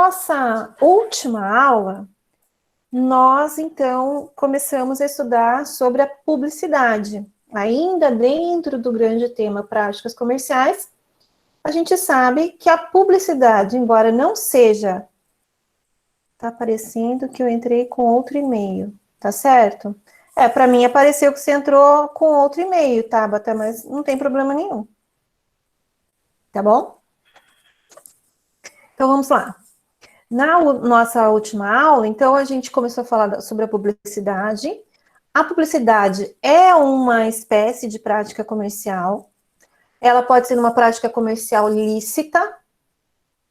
nossa última aula, nós, então, começamos a estudar sobre a publicidade. Ainda dentro do grande tema práticas comerciais, a gente sabe que a publicidade, embora não seja... Tá aparecendo que eu entrei com outro e-mail, tá certo? Para mim apareceu que você entrou com outro e-mail, Tabata, mas não tem problema nenhum. Tá bom? Então, vamos lá. Na nossa última aula, então, a gente começou a falar sobre a publicidade. A publicidade é uma espécie de prática comercial. Ela pode ser uma prática comercial lícita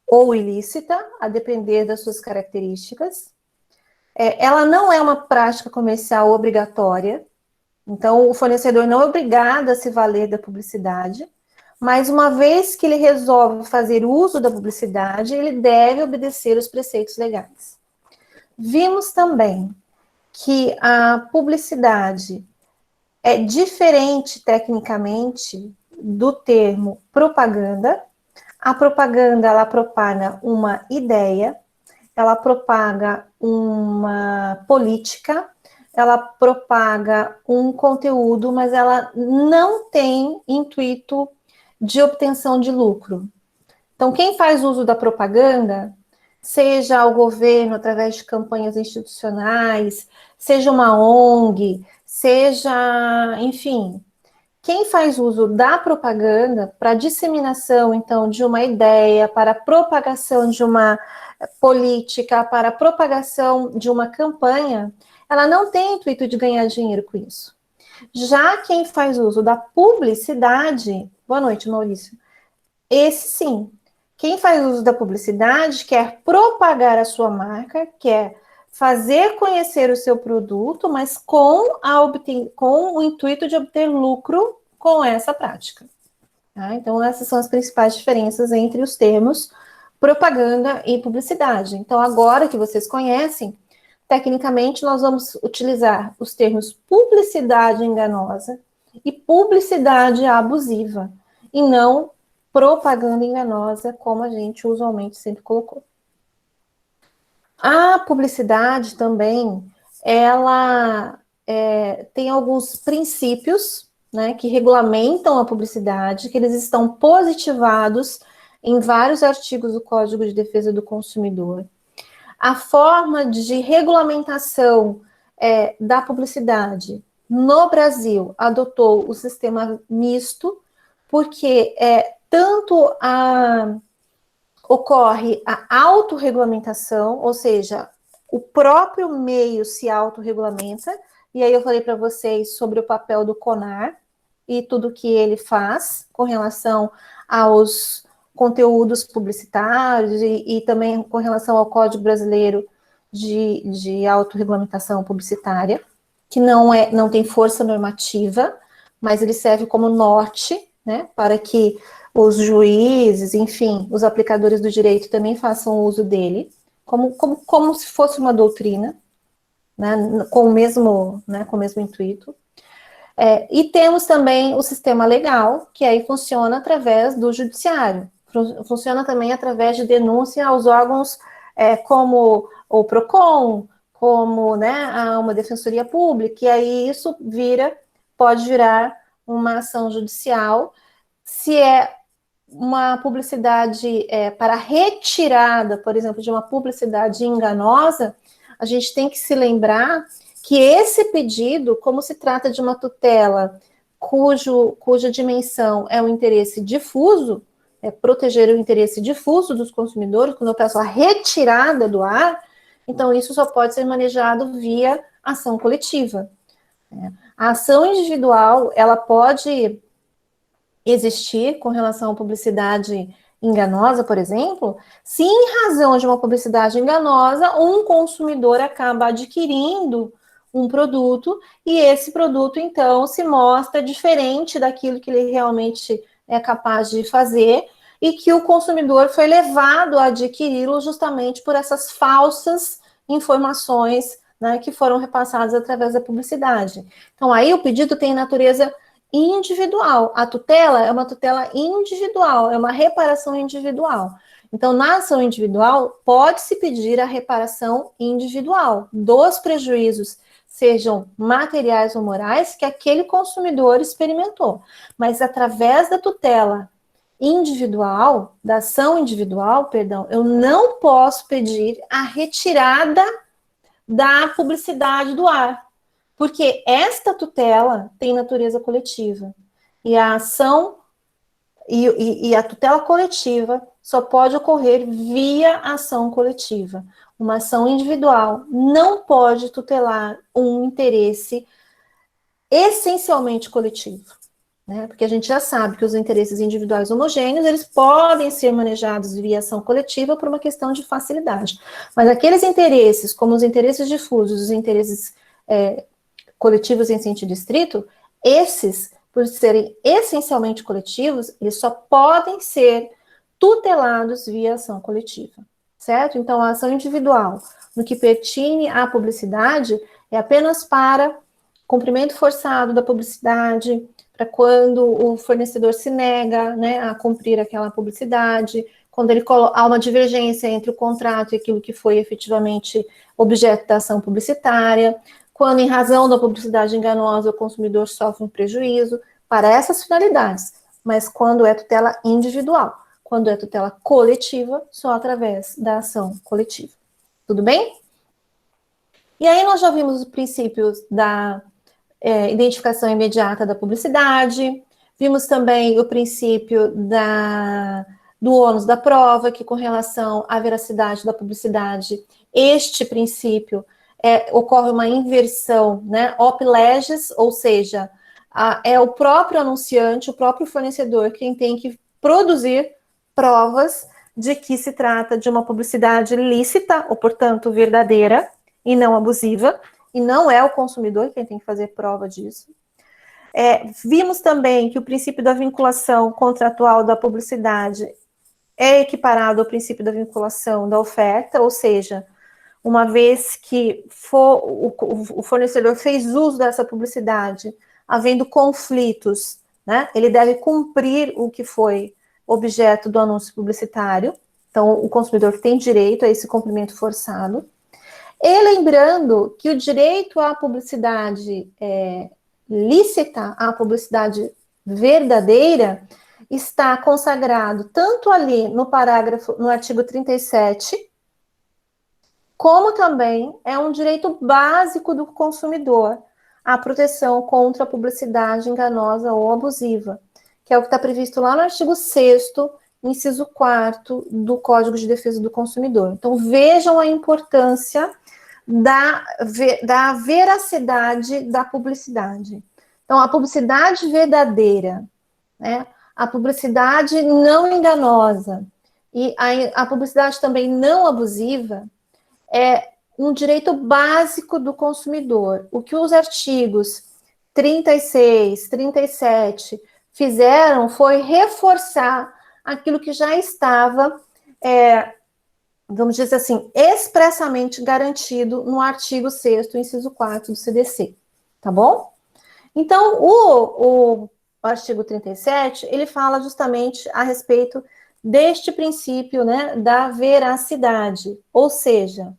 ou ilícita, a depender das suas características. Ela não é uma prática comercial obrigatória. Então, o fornecedor não é obrigado a se valer da publicidade. Mas uma vez que ele resolve fazer uso da publicidade, ele deve obedecer os preceitos legais. Vimos também que a publicidade é diferente tecnicamente do termo propaganda. A propaganda, ela propaga uma ideia, ela propaga uma política, ela propaga um conteúdo, mas ela não tem intuito de obtenção de lucro. Então, quem faz uso da propaganda, seja o governo através de campanhas institucionais, seja uma ONG, seja, enfim, quem faz uso da propaganda para disseminação, então, de uma ideia, para propagação de uma política, para propagação de uma campanha, ela não tem intuito de ganhar dinheiro com isso. Já quem faz uso da publicidade... Boa noite, Maurício. Esse sim. Quem faz uso da publicidade quer propagar a sua marca, quer fazer conhecer o seu produto, mas com o intuito de obter lucro com essa prática. Tá? Então, essas são as principais diferenças entre os termos propaganda e publicidade. Então, agora que vocês conhecem, tecnicamente, nós vamos utilizar os termos publicidade enganosa e publicidade abusiva, e não propaganda enganosa, como a gente usualmente sempre colocou. A publicidade também, ela tem alguns princípios, né, que regulamentam a publicidade, que eles estão positivados em vários artigos do Código de Defesa do Consumidor. A forma de regulamentação da publicidade no Brasil adotou o sistema misto, porque tanto ocorre a autorregulamentação, ou seja, o próprio meio se autorregulamenta, e aí eu falei para vocês sobre o papel do CONAR e tudo que ele faz com relação aos conteúdos publicitários e também com relação ao Código Brasileiro de Autorregulamentação Publicitária, que não tem força normativa, mas ele serve como norte, né, para que os juízes, enfim, os aplicadores do direito também façam uso dele, como se fosse uma doutrina, né, com o mesmo intuito. E temos também o sistema legal, que aí funciona através do judiciário, funciona também através de denúncia aos órgãos como o PROCON, como, né, uma defensoria pública, e aí isso pode virar uma ação judicial, se é uma publicidade para retirada, por exemplo, de uma publicidade enganosa, a gente tem que se lembrar que esse pedido, como se trata de uma tutela cuja dimensão é o interesse difuso, proteger o interesse difuso dos consumidores, quando eu peço a retirada do ar, então isso só pode ser manejado via ação coletiva. A ação individual, ela pode existir com relação à publicidade enganosa, por exemplo, se em razão de uma publicidade enganosa, um consumidor acaba adquirindo um produto e esse produto, então, se mostra diferente daquilo que ele realmente é capaz de fazer e que o consumidor foi levado a adquiri-lo justamente por essas falsas informações, né, que foram repassadas através da publicidade. Então, aí o pedido tem natureza individual. A tutela é uma tutela individual, é uma reparação individual. Então, na ação individual, pode-se pedir a reparação individual dos prejuízos, sejam materiais ou morais, que aquele consumidor experimentou. Mas através da tutela individual, da ação individual, perdão, eu não posso pedir a retirada da publicidade do ar, porque esta tutela tem natureza coletiva. E a ação e a tutela coletiva só pode ocorrer via ação coletiva. Uma ação individual não pode tutelar um interesse essencialmente coletivo, né? Porque a gente já sabe que os interesses individuais homogêneos, eles podem ser manejados via ação coletiva por uma questão de facilidade. Mas aqueles interesses, como os interesses difusos, os interesses coletivos em sentido estrito, esses, por serem essencialmente coletivos, eles só podem ser tutelados via ação coletiva, certo? Então, a ação individual, no que pertine à publicidade, é apenas para cumprimento forçado da publicidade, para quando o fornecedor se nega, né, a cumprir aquela publicidade, quando há uma divergência entre o contrato e aquilo que foi efetivamente objeto da ação publicitária, quando, em razão da publicidade enganosa, o consumidor sofre um prejuízo, para essas finalidades, mas quando é tutela individual, quando é tutela coletiva, só através da ação coletiva. Tudo bem? E aí nós já vimos os princípios da identificação imediata da publicidade, vimos também o princípio do ônus da prova, que com relação à veracidade da publicidade, este princípio ocorre uma inversão, né, op legis, ou seja, é o próprio anunciante, o próprio fornecedor, quem tem que produzir provas de que se trata de uma publicidade lícita, ou, portanto, verdadeira e não abusiva, e não é o consumidor quem tem que fazer prova disso. Vimos também que o princípio da vinculação contratual da publicidade é equiparado ao princípio da vinculação da oferta, ou seja, uma vez que o fornecedor fez uso dessa publicidade, havendo conflitos, né, ele deve cumprir o que foi objeto do anúncio publicitário. Então, o consumidor tem direito a esse cumprimento forçado. E lembrando que o direito à publicidade lícita, à publicidade verdadeira, está consagrado tanto ali no artigo 37, como também é um direito básico do consumidor, a proteção contra a publicidade enganosa ou abusiva, que é o que está previsto lá no artigo 6º, inciso 4º do Código de Defesa do Consumidor. Então, vejam a importância da veracidade da publicidade. Então, a publicidade verdadeira, né, a publicidade não enganosa e a publicidade também não abusiva é um direito básico do consumidor. O que os artigos 36, 37 fizeram foi reforçar aquilo que já estava, vamos dizer assim, expressamente garantido no artigo 6º, inciso 4º do CDC, tá bom? Então, o artigo 37, ele fala justamente a respeito deste princípio, né, da veracidade, ou seja,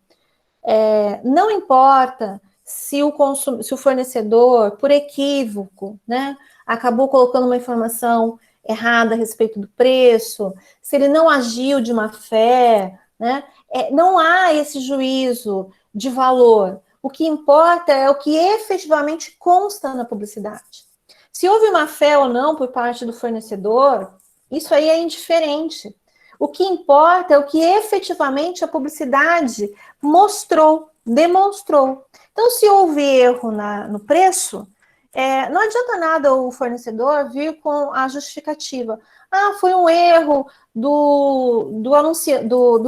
não importa se o fornecedor, por equívoco, né, acabou colocando uma informação errada a respeito do preço, se ele não agiu de má fé, né, não há esse juízo de valor. O que importa é o que efetivamente consta na publicidade. Se houve má fé ou não por parte do fornecedor, isso aí é indiferente. O que importa é o que efetivamente a publicidade mostrou, demonstrou. Então, se houve erro no preço, não adianta nada o fornecedor vir com a justificativa. Foi um erro do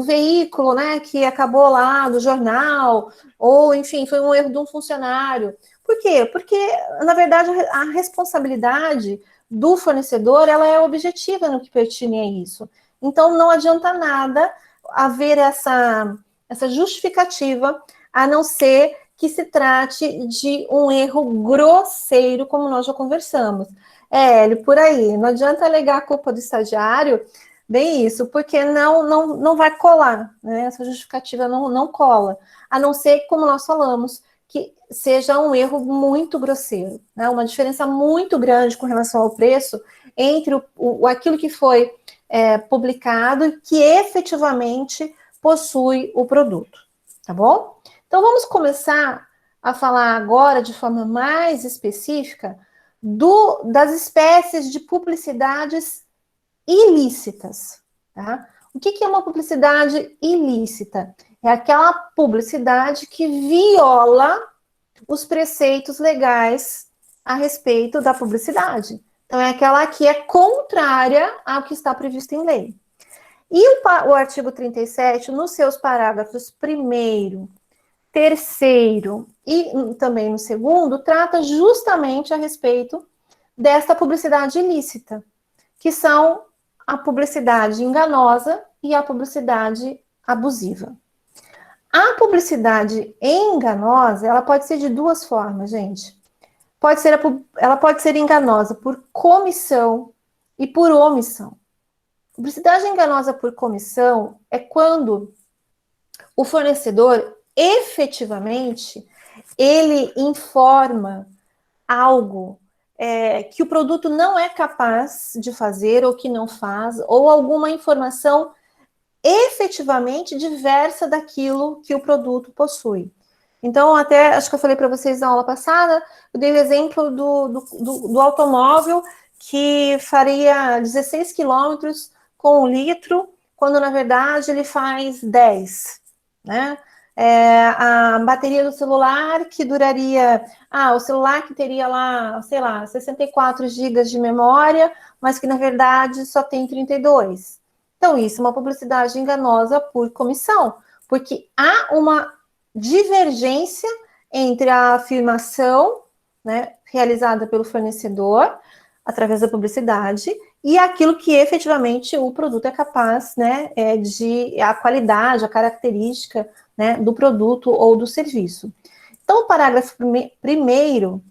veículo, né, que acabou lá, do jornal, ou, enfim, foi um erro de um funcionário. Por quê? Porque, na verdade, a responsabilidade do fornecedor, ela é objetiva no que pertine a isso. Então, não adianta nada haver essa justificativa, a não ser que se trate de um erro grosseiro, como nós já conversamos. Hélio, por aí, não adianta alegar a culpa do estagiário, Bem isso, porque não vai colar, né? Essa justificativa não cola, a não ser, como nós falamos, que seja um erro muito grosseiro, né? Uma diferença muito grande com relação ao preço entre aquilo que foi publicado e que efetivamente possui o produto, tá bom? Então, vamos começar a falar agora de forma mais específica das espécies de publicidades ilícitas, tá? O que é uma publicidade ilícita? É aquela publicidade que viola os preceitos legais a respeito da publicidade. Então, é aquela que é contrária ao que está previsto em lei. E o artigo 37, nos seus parágrafos 1º, 3º e também no 2º, trata justamente a respeito desta publicidade ilícita, que são a publicidade enganosa e a publicidade abusiva. A publicidade enganosa, ela pode ser de duas formas, gente. Ela pode ser enganosa por comissão e por omissão. Publicidade enganosa por comissão é quando o fornecedor efetivamente ele informa algo que o produto não é capaz de fazer ou que não faz, ou alguma informação efetivamente diversa daquilo que o produto possui. Então, até acho que eu falei para vocês na aula passada, eu dei o exemplo do automóvel que faria 16 quilômetros com 1 litro, quando na verdade ele faz 10, né? A bateria do celular que duraria... o celular que teria lá, sei lá, 64 GB de memória, mas que na verdade só tem 32. Então, isso é uma publicidade enganosa por comissão, porque há uma divergência entre a afirmação, né, realizada pelo fornecedor, através da publicidade, e aquilo que efetivamente o produto é capaz, né, a qualidade, a característica, né, do produto ou do serviço. Então, o parágrafo primeiro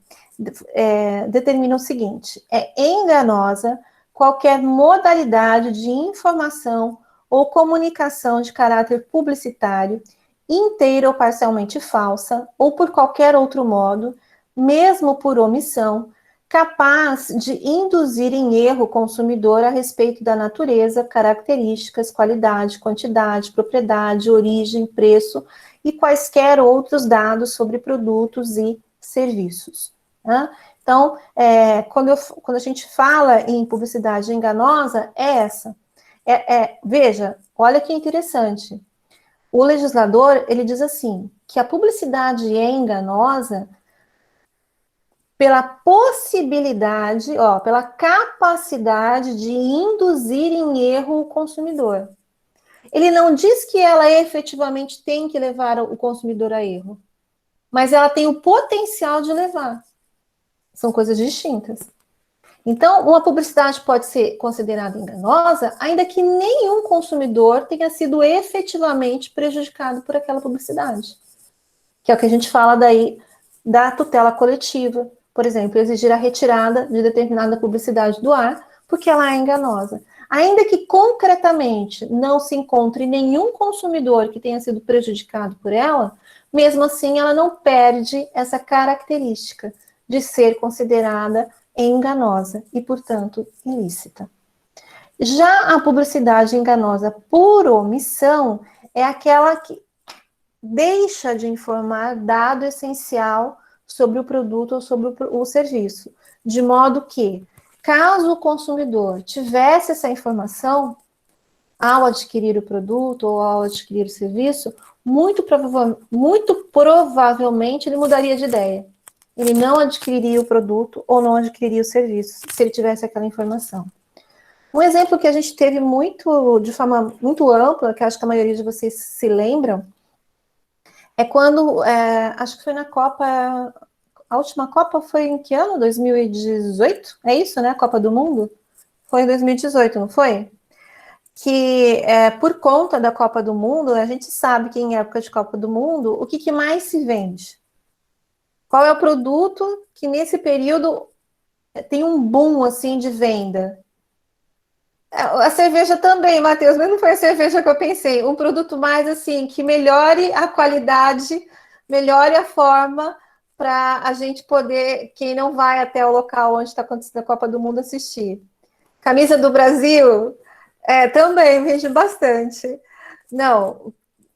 determina o seguinte: é enganosa qualquer modalidade de informação ou comunicação de caráter publicitário, inteira ou parcialmente falsa, ou por qualquer outro modo, mesmo por omissão, capaz de induzir em erro o consumidor a respeito da natureza, características, qualidade, quantidade, propriedade, origem, preço e quaisquer outros dados sobre produtos e serviços. Né? Então, quando a gente fala em publicidade enganosa, é essa. Veja, olha que interessante. O legislador, ele diz assim, que a publicidade é enganosa pela possibilidade, pela capacidade de induzir em erro o consumidor. Ele não diz que ela efetivamente tem que levar o consumidor a erro, mas ela tem o potencial de levar. São coisas distintas. Então, uma publicidade pode ser considerada enganosa, ainda que nenhum consumidor tenha sido efetivamente prejudicado por aquela publicidade. Que é o que a gente fala daí da tutela coletiva. Por exemplo, exigir a retirada de determinada publicidade do ar, porque ela é enganosa. Ainda que concretamente não se encontre nenhum consumidor que tenha sido prejudicado por ela, mesmo assim ela não perde essa característica de ser considerada enganosa e, portanto, ilícita. Já a publicidade enganosa por omissão é aquela que deixa de informar dado essencial sobre o produto ou sobre o serviço, de modo que, caso o consumidor tivesse essa informação, ao adquirir o produto ou ao adquirir o serviço, muito provavelmente ele mudaria de ideia. Ele não adquiriria o produto ou não adquiriria o serviço, se ele tivesse aquela informação. Um exemplo que a gente teve de forma muito ampla, que acho que a maioria de vocês se lembram, é quando, acho que foi na Copa, a última Copa foi em que ano? 2018? É isso, né? A Copa do Mundo? Foi em 2018, não foi? Que por conta da Copa do Mundo, a gente sabe que em época de Copa do Mundo, o que mais se vende? Qual é o produto que nesse período tem um boom assim de venda? A cerveja também, Matheus, mas não foi a cerveja que eu pensei. Um produto mais assim, que melhore a qualidade, melhore a forma para a gente poder, quem não vai até o local onde está acontecendo a Copa do Mundo, assistir. Camisa do Brasil, também vende bastante. Não,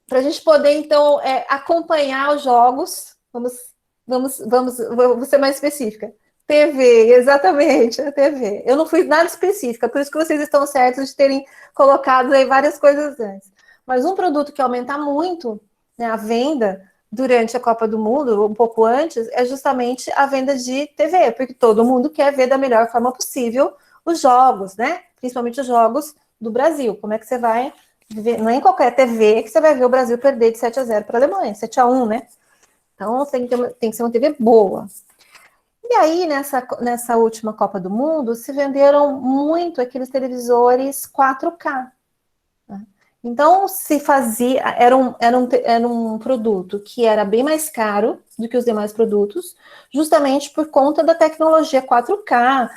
para a gente poder, então, acompanhar os jogos, vou ser mais específica. TV, exatamente, a TV. Eu não fui nada específica, por isso que vocês estão certos de terem colocado aí várias coisas antes. Mas um produto que aumenta muito, né, a venda durante a Copa do Mundo, um pouco antes, é justamente a venda de TV, porque todo mundo quer ver da melhor forma possível os jogos, né? Principalmente os jogos do Brasil. Como é que você vai ver? Não é em qualquer TV que você vai ver o Brasil perder de 7-0 para a Alemanha, 7-1, né? Então tem que ser uma TV boa. E aí, nessa última Copa do Mundo, se venderam muito aqueles televisores 4K. Né? Então, se fazia, era um produto que era bem mais caro do que os demais produtos, justamente por conta da tecnologia 4K,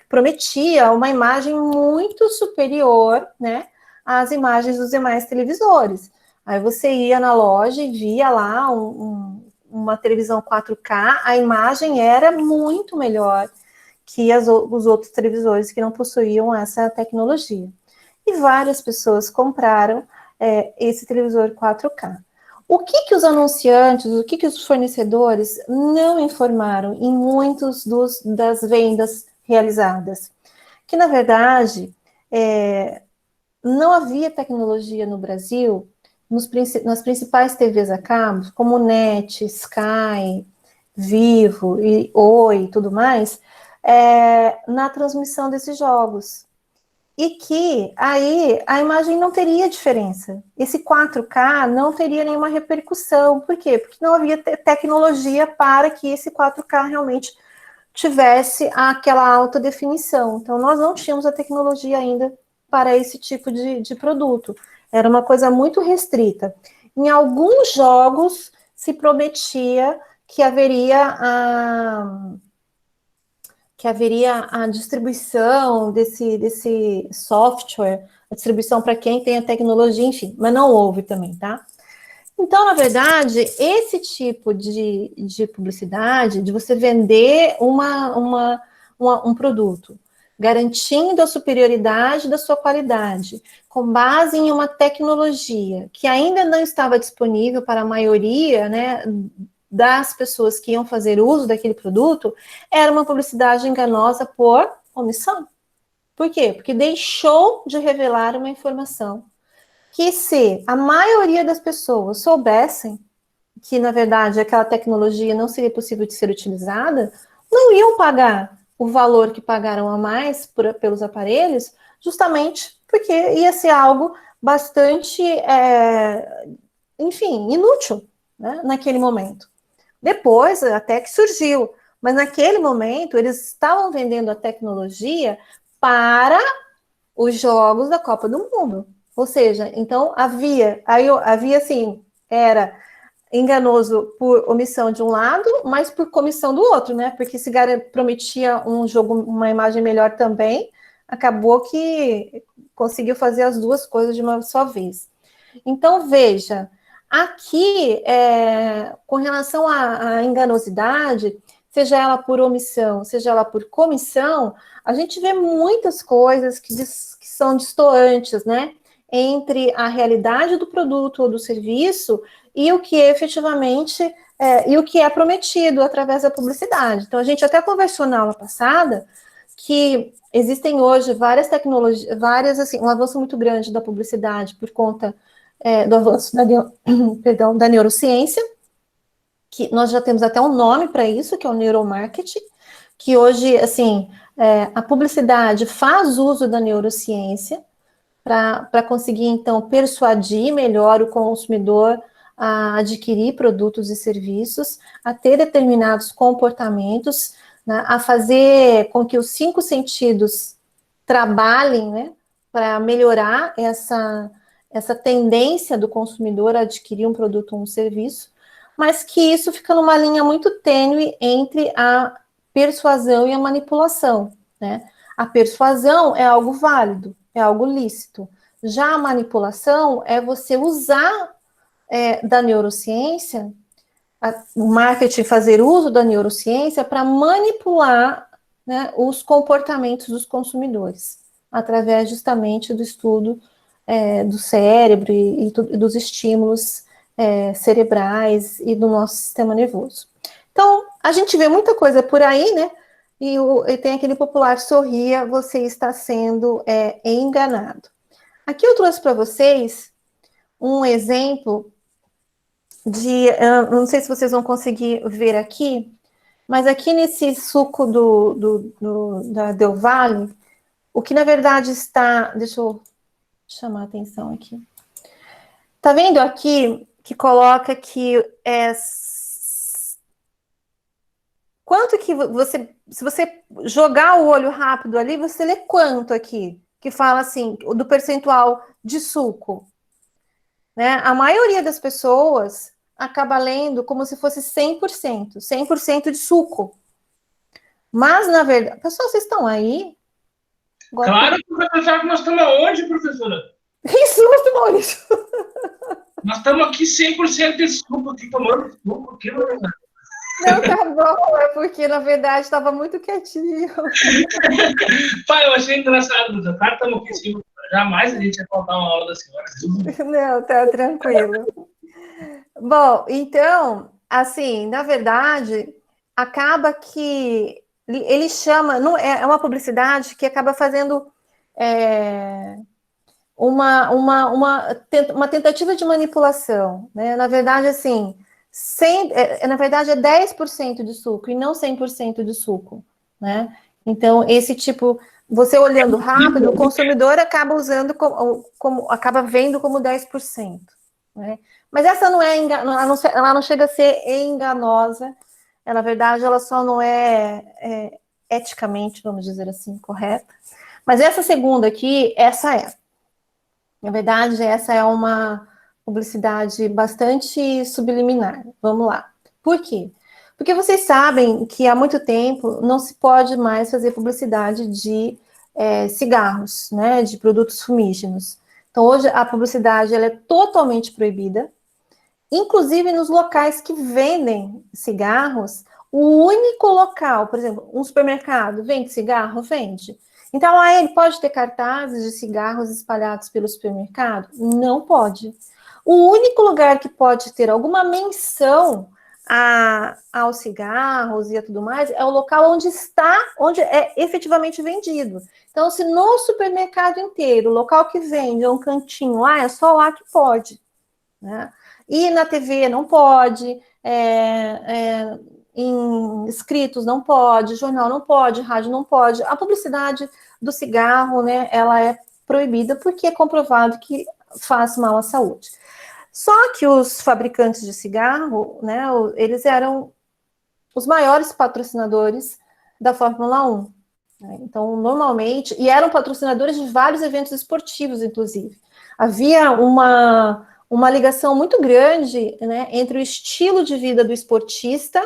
prometia uma imagem muito superior, né, às imagens dos demais televisores. Aí você ia na loja e via lá uma televisão 4K, a imagem era muito melhor que os outros televisores que não possuíam essa tecnologia. E várias pessoas compraram esse televisor 4K. O que os anunciantes, o que os fornecedores não informaram em muitos das vendas realizadas? Que, na verdade, não havia tecnologia no Brasil nas principais TVs a cabo, como NET, Sky, Vivo, e Oi e tudo mais, na transmissão desses jogos. E que aí a imagem não teria diferença. Esse 4K não teria nenhuma repercussão. Por quê? Porque não havia tecnologia para que esse 4K realmente tivesse aquela alta definição. Então, nós não tínhamos a tecnologia ainda para esse tipo de produto. Era uma coisa muito restrita. Em alguns jogos se prometia que haveria a distribuição desse software, a distribuição para quem tem a tecnologia, enfim, mas não houve também, tá? Então, na verdade, esse tipo de publicidade, de você vender um produto, garantindo a superioridade da sua qualidade, com base em uma tecnologia que ainda não estava disponível para a maioria, né, das pessoas que iam fazer uso daquele produto, era uma publicidade enganosa por omissão. Por quê? Porque deixou de revelar uma informação que, se a maioria das pessoas soubessem que, na verdade, aquela tecnologia não seria possível de ser utilizada, não iam pagar o valor que pagaram a mais pelos aparelhos, justamente porque ia ser algo bastante, enfim, inútil, né, naquele momento. Depois, até que surgiu, mas naquele momento, eles estavam vendendo a tecnologia para os jogos da Copa do Mundo. Ou seja, então havia assim, era enganoso por omissão de um lado, mas por comissão do outro, né? Porque se prometia um jogo, uma imagem melhor também, acabou que conseguiu fazer as duas coisas de uma só vez. Então, veja, aqui, com relação à enganosidade, seja ela por omissão, seja ela por comissão, a gente vê muitas coisas que são distantes, né? Entre a realidade do produto ou do serviço e o que efetivamente e o que é prometido através da publicidade. Então, a gente até conversou na aula passada que existem hoje várias tecnologias, assim, um avanço muito grande da publicidade por conta do avanço da neurociência, que nós já temos até um nome para isso, que é o neuromarketing, que hoje, assim, a publicidade faz uso da neurociência para conseguir, então, persuadir melhor o consumidor a adquirir produtos e serviços, a ter determinados comportamentos, né, a fazer com que os 5 sentidos trabalhem, né, para melhorar essa tendência do consumidor a adquirir um produto ou um serviço, mas que isso fica numa linha muito tênue entre a persuasão e a manipulação, né? A persuasão é algo válido, é algo lícito. Já a manipulação é você usar da neurociência, o marketing fazer uso da neurociência para manipular, né, os comportamentos dos consumidores, através justamente do estudo do cérebro e dos estímulos cerebrais e do nosso sistema nervoso. Então, a gente vê muita coisa por aí, né? E tem aquele popular sorria, você está sendo enganado. Aqui eu trouxe para vocês um exemplo não sei se vocês vão conseguir ver aqui, mas aqui nesse suco da Del Valle, o que na verdade está, deixa eu chamar a atenção aqui. Tá vendo aqui que coloca que quanto que você, se você jogar o olho rápido ali, você lê quanto aqui, que fala assim, do percentual de suco, né? A maioria das pessoas acaba lendo como se fosse 100% de suco. Mas, na verdade, pessoal, vocês estão aí? Agora, claro, professor, sabe que nós estamos aonde, professora? Que susto, Maurício! Nós estamos aqui 100% de suco, aqui tomando suco, aqui, professor. Não, tá bom, é porque, na verdade, estava muito quietinho. Pai, eu achei engraçado, professor. Claro, estamos aqui sim. Jamais a gente ia faltar uma aula da senhora. Não, tá tranquilo. Bom, então, assim, na verdade, acaba que ele chama, não é uma publicidade que acaba fazendo uma tentativa de manipulação, né? Na verdade, assim, na verdade é 10% de suco e não 100% de suco, né? Então, esse tipo, você olhando rápido, o consumidor acaba usando acaba vendo como 10%, né? Mas essa não é ela não chega a ser enganosa. Na verdade, ela só não é eticamente, vamos dizer assim, correta. Mas essa segunda aqui, essa é. Na verdade, essa é uma publicidade bastante subliminar. Vamos lá. Por quê? Porque vocês sabem que há muito tempo não se pode mais fazer publicidade de cigarros, né, de produtos fumígenos. Então, hoje a publicidade ela é totalmente proibida. Inclusive, nos locais que vendem cigarros, o único local, por exemplo, um supermercado, vende cigarro? Vende. Então, lá ele pode ter cartazes de cigarros espalhados pelo supermercado? Não pode. O único lugar que pode ter alguma menção aos cigarros e a tudo mais é o local onde é efetivamente vendido. Então, se no supermercado inteiro, o local que vende é um cantinho lá, é só lá que pode, né? E na TV não pode, em escritos não pode, jornal não pode, rádio não pode. A publicidade do cigarro, né, ela é proibida porque é comprovado que faz mal à saúde. Só que os fabricantes de cigarro, né, eles eram os maiores patrocinadores da Fórmula 1. Né? Então, normalmente, e eram patrocinadores de vários eventos esportivos, inclusive. Havia uma ligação muito grande, né, entre o estilo de vida do esportista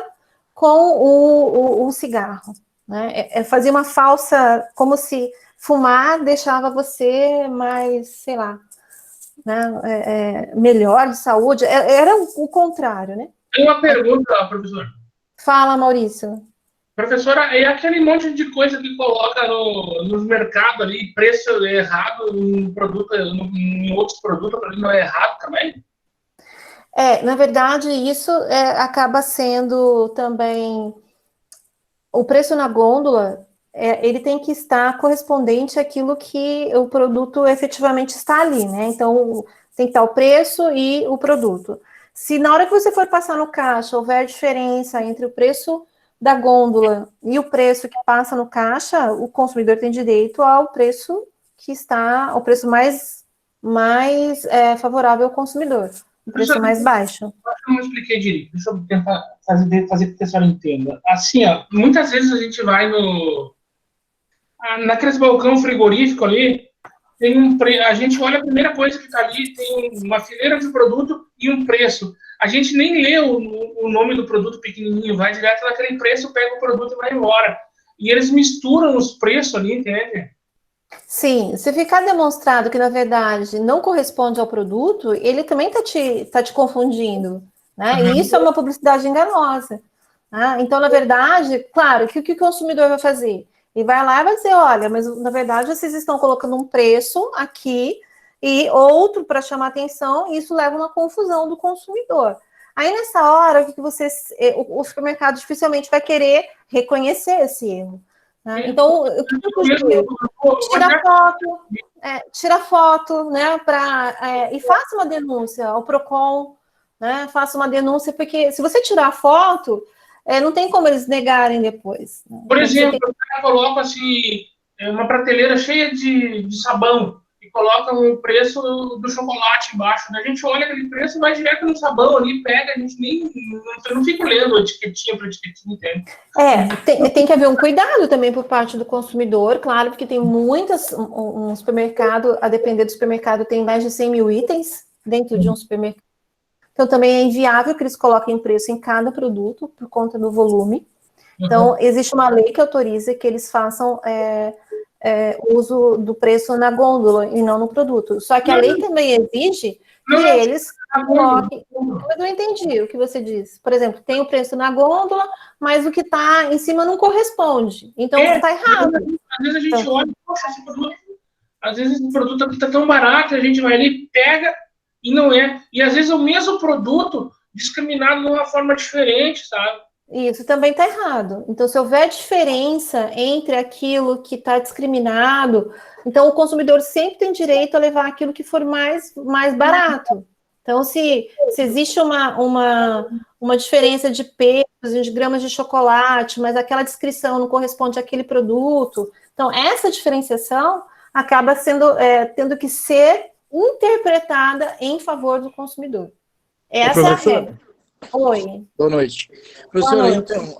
com o cigarro. Né? Fazia uma falsa, como se fumar deixava você mais, sei lá, né, melhor de saúde. Era o contrário, né? Tem uma pergunta, professor. Fala, Maurício. Professora, é aquele monte de coisa que coloca nos mercados ali, preço errado em produto, em outros produtos, para mim não é errado também? Na verdade, isso acaba sendo também o preço na gôndola, ele tem que estar correspondente àquilo que o produto efetivamente está ali, né? Então, tem que estar o preço e o produto. Se na hora que você for passar no caixa houver diferença entre o preço da gôndola e o preço que passa no caixa, o consumidor tem direito ao preço que está, ao preço mais favorável ao consumidor, o preço mais baixo. Eu não expliquei direito, deixa eu tentar fazer com que a senhora entenda. Assim, ó, muitas vezes a gente vai naqueles balcão frigorífico ali, a gente olha a primeira coisa que está ali, tem uma fileira de produto e um preço. A gente nem lê o nome do produto pequenininho, vai direto naquele preço, pega o produto e vai embora. e eles misturam os preços ali, entende? Sim, se ficar demonstrado que, na verdade, não corresponde ao produto, ele também tá te confundindo, né? E isso é uma publicidade enganosa. Né? Então, na verdade, claro, o que o consumidor vai fazer? Ele vai lá e vai dizer, olha, mas na verdade vocês estão colocando um preço aqui e outro para chamar atenção, e isso leva a uma confusão do consumidor. Aí, nessa hora, o supermercado dificilmente vai querer reconhecer esse erro. Né? Então, o que eu sugiro? Tira foto, né, e faça uma denúncia ao PROCON, né, faça uma denúncia, porque se você tirar a foto, não tem como eles negarem depois. Né? Por exemplo, o cara coloca assim, uma prateleira cheia de sabão e coloca o preço do chocolate embaixo. Né? A gente olha aquele preço e vai direto no sabão ali, pega, a gente nem não fica lendo a etiquetinha por etiquetinha, entende? Tem que haver um cuidado também por parte do consumidor, claro, porque tem um supermercado, a depender do supermercado, tem mais de 100 mil itens dentro de um supermercado. Então, também é inviável que eles coloquem preço em cada produto por conta do volume. Então, existe uma lei que autoriza que eles façam uso do preço na gôndola e não no produto. Só que a lei também exige que eles coloquem... Mas eu entendi o que você disse. Por exemplo, tem o preço na gôndola, mas o que está em cima não corresponde. Então, está errado. Às vezes a gente olha, poxa, esse produto... Às vezes o produto está tão barato, a gente vai ali, pega e não é. E às vezes é o mesmo produto discriminado de uma forma diferente, sabe? Isso também está errado. Então, se houver diferença entre aquilo que está discriminado, então o consumidor sempre tem direito a levar aquilo que for mais barato. Então, se existe uma diferença de pesos, de gramas de chocolate, mas aquela descrição não corresponde àquele produto, então essa diferenciação acaba tendo que ser interpretada em favor do consumidor. Essa é a regra. Oi. Boa noite. Professora, então,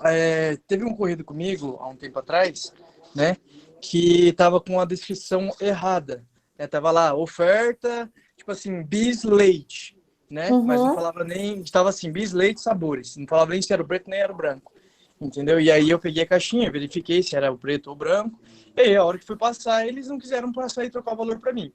teve um ocorrido comigo há um tempo atrás, né, que estava com a descrição errada. Né, tava lá, oferta, tipo assim, bis leite, né, mas não falava nem, estava assim, bis leite sabores, não falava nem se era o preto nem era o branco, entendeu? E aí eu peguei a caixinha, verifiquei se era o preto ou o branco, e aí a hora que fui passar, eles não quiseram passar e trocar o valor para mim.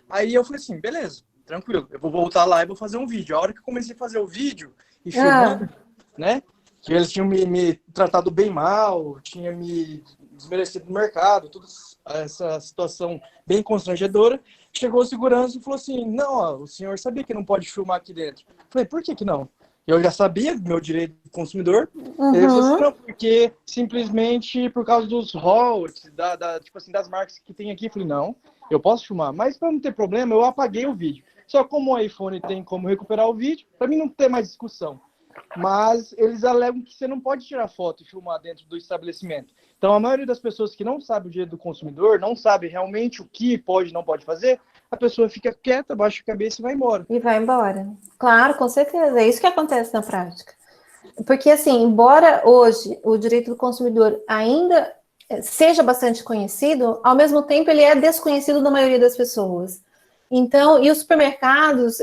Aí eu falei assim, beleza, tranquilo, eu vou voltar lá e vou fazer um vídeo. A hora que eu comecei a fazer o vídeo e filmando, né, que eles tinham me tratado bem mal, tinha me desmerecido no mercado, toda essa situação bem constrangedora, chegou o segurança e falou assim, não, ó, o senhor sabia que não pode filmar aqui dentro. Eu falei, por que não? Eu já sabia do meu direito de consumidor. Ele falou assim, não, porque simplesmente por causa dos royalties, tipo assim, das marcas que tem aqui. Eu falei, não, eu posso filmar, mas para não ter problema, eu apaguei o vídeo. Só como o iPhone tem como recuperar o vídeo, para mim não ter mais discussão. Mas eles alegam que você não pode tirar foto e filmar dentro do estabelecimento. Então, a maioria das pessoas que não sabe o direito do consumidor, não sabe realmente o que pode e não pode fazer, a pessoa fica quieta, baixa a cabeça e vai embora. E vai embora. Claro, com certeza. É isso que acontece na prática. Porque, assim, embora hoje o direito do consumidor ainda seja bastante conhecido, ao mesmo tempo ele é desconhecido da maioria das pessoas. Então, e os supermercados,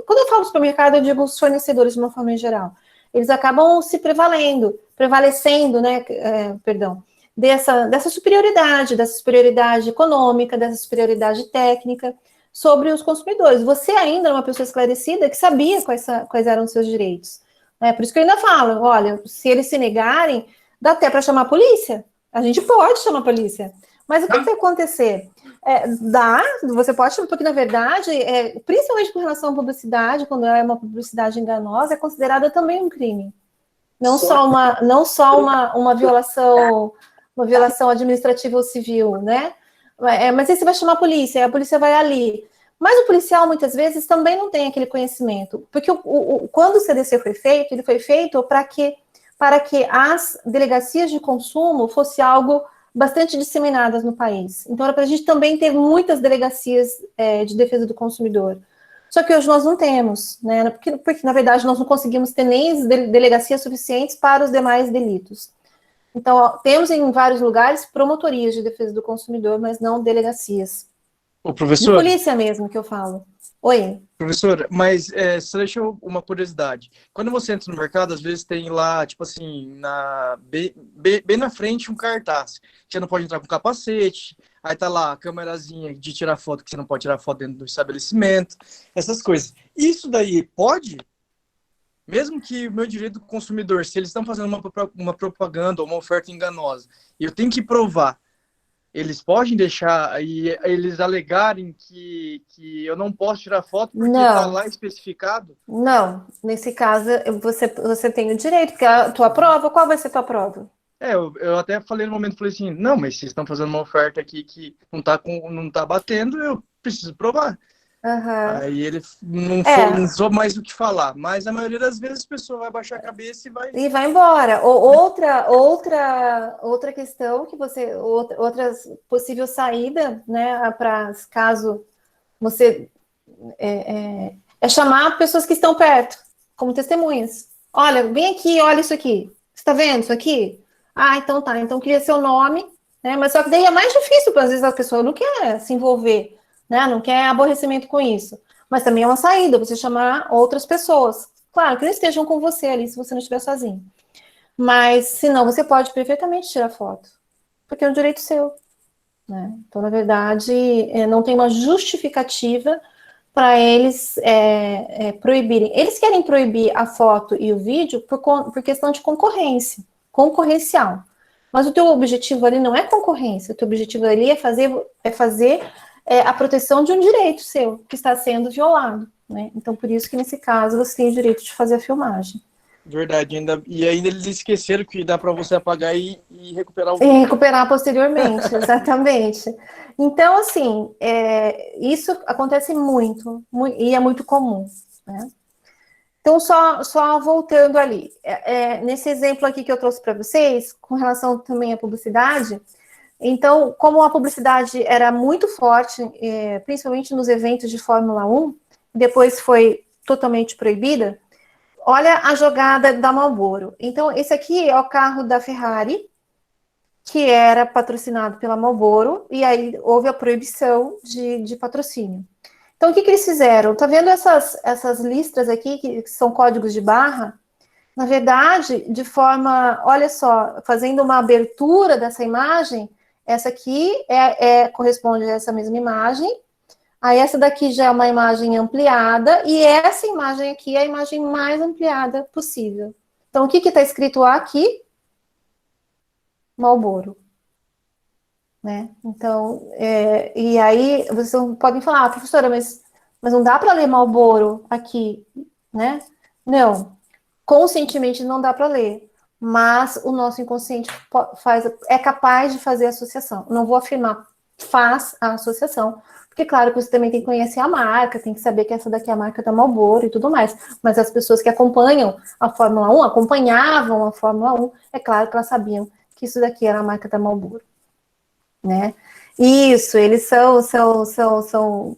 quando eu falo supermercado, eu digo os fornecedores de uma forma em geral, eles acabam se prevalecendo, né, dessa superioridade econômica, dessa superioridade técnica sobre os consumidores. Você ainda é uma pessoa esclarecida que sabia quais eram os seus direitos. Né? Por isso que eu ainda falo, olha, se eles se negarem, dá até para chamar a polícia. A gente pode chamar a polícia. Mas o que vai acontecer? Você pode chamar, porque na verdade, principalmente com relação à publicidade, quando é uma publicidade enganosa, é considerada também um crime. Não só uma violação administrativa ou civil, né? Mas aí você vai chamar a polícia vai ali. Mas o policial, muitas vezes, também não tem aquele conhecimento. Porque quando o CDC foi feito, ele foi feito para que as delegacias de consumo fosse algo bastante disseminadas no país. Então, era para a gente também ter muitas delegacias de defesa do consumidor. Só que hoje nós não temos, né? Porque, na verdade, nós não conseguimos ter nem delegacias suficientes para os demais delitos. Então, temos em vários lugares promotorias de defesa do consumidor, mas não delegacias. O professor... De polícia mesmo, que eu falo. Oi. Professora, mas só deixa uma curiosidade. Quando você entra no mercado, às vezes tem lá, tipo assim, bem na frente um cartaz. Você não pode entrar com capacete, aí tá lá a câmerazinha de tirar foto, que você não pode tirar foto dentro do estabelecimento, essas coisas. Isso daí pode? Mesmo que o meu direito do consumidor, se eles estão fazendo uma propaganda ou uma oferta enganosa, e eu tenho que provar, eles podem deixar e eles alegarem que eu não posso tirar foto porque está Não, lá especificado? não. Nesse caso, você tem o direito, porque a tua prova, qual vai ser a tua prova? Eu até falei no momento, falei assim, não, mas vocês estão fazendo uma oferta aqui que não tá batendo, eu preciso provar. Aham. Aí ele não É, sou mais o que falar, mas a maioria das vezes a pessoa vai baixar a cabeça e vai... e vai embora. Ou outra questão que outra possível saída, né, para caso você é chamar pessoas que estão perto, como testemunhas. Olha, vem aqui, olha isso aqui. Você está vendo isso aqui? Ah, então tá. Então queria seu nome, né? Mas só que daí é mais difícil, porque às vezes a pessoa não quer se envolver, né? Não quer aborrecimento com isso. Mas também é uma saída, você chamar outras pessoas. Claro, que não estejam com você ali, se você não estiver sozinho. Mas, se não, você pode perfeitamente tirar foto. Porque é um direito seu, né? Então, na verdade, não tem uma justificativa para eles proibirem. Eles querem proibir a foto e o vídeo por questão de concorrencial. Mas o teu objetivo ali não é concorrência, o teu objetivo ali é fazer a proteção de um direito seu, que está sendo violado, né? Então, por isso que nesse caso você tem o direito de fazer a filmagem. Verdade, e ainda eles esqueceram que dá para você apagar e recuperar o E vídeo. recuperar posteriormente, exatamente. Então, assim, isso acontece muito, e é muito comum, né? Então, só voltando ali, nesse exemplo aqui que eu trouxe para vocês, com relação também à publicidade, então, como a publicidade era muito forte, principalmente nos eventos de Fórmula 1, depois foi totalmente proibida, olha a jogada da Marlboro. Então, esse aqui é o carro da Ferrari, que era patrocinado pela Marlboro, e aí houve a proibição de patrocínio. Então, o que eles fizeram? Tá vendo essas listras aqui, que são códigos de barra? Na verdade, de forma, olha só, fazendo uma abertura dessa imagem, essa aqui corresponde a essa mesma imagem, aí essa daqui já é uma imagem ampliada, e essa imagem aqui é a imagem mais ampliada possível. Então, o que está escrito aqui? Marlboro. Né? Então, e aí vocês podem falar, professora, mas não dá para ler Marlboro aqui, né? Não, conscientemente não dá para ler, mas o nosso inconsciente é capaz de fazer a associação. Não vou afirmar faz a associação, porque claro que você também tem que conhecer a marca, tem que saber que essa daqui é a marca da Marlboro e tudo mais, mas as pessoas que acompanham a Fórmula 1, acompanhavam a Fórmula 1, é claro que elas sabiam que isso daqui era a marca da Marlboro. Né? Isso, eles são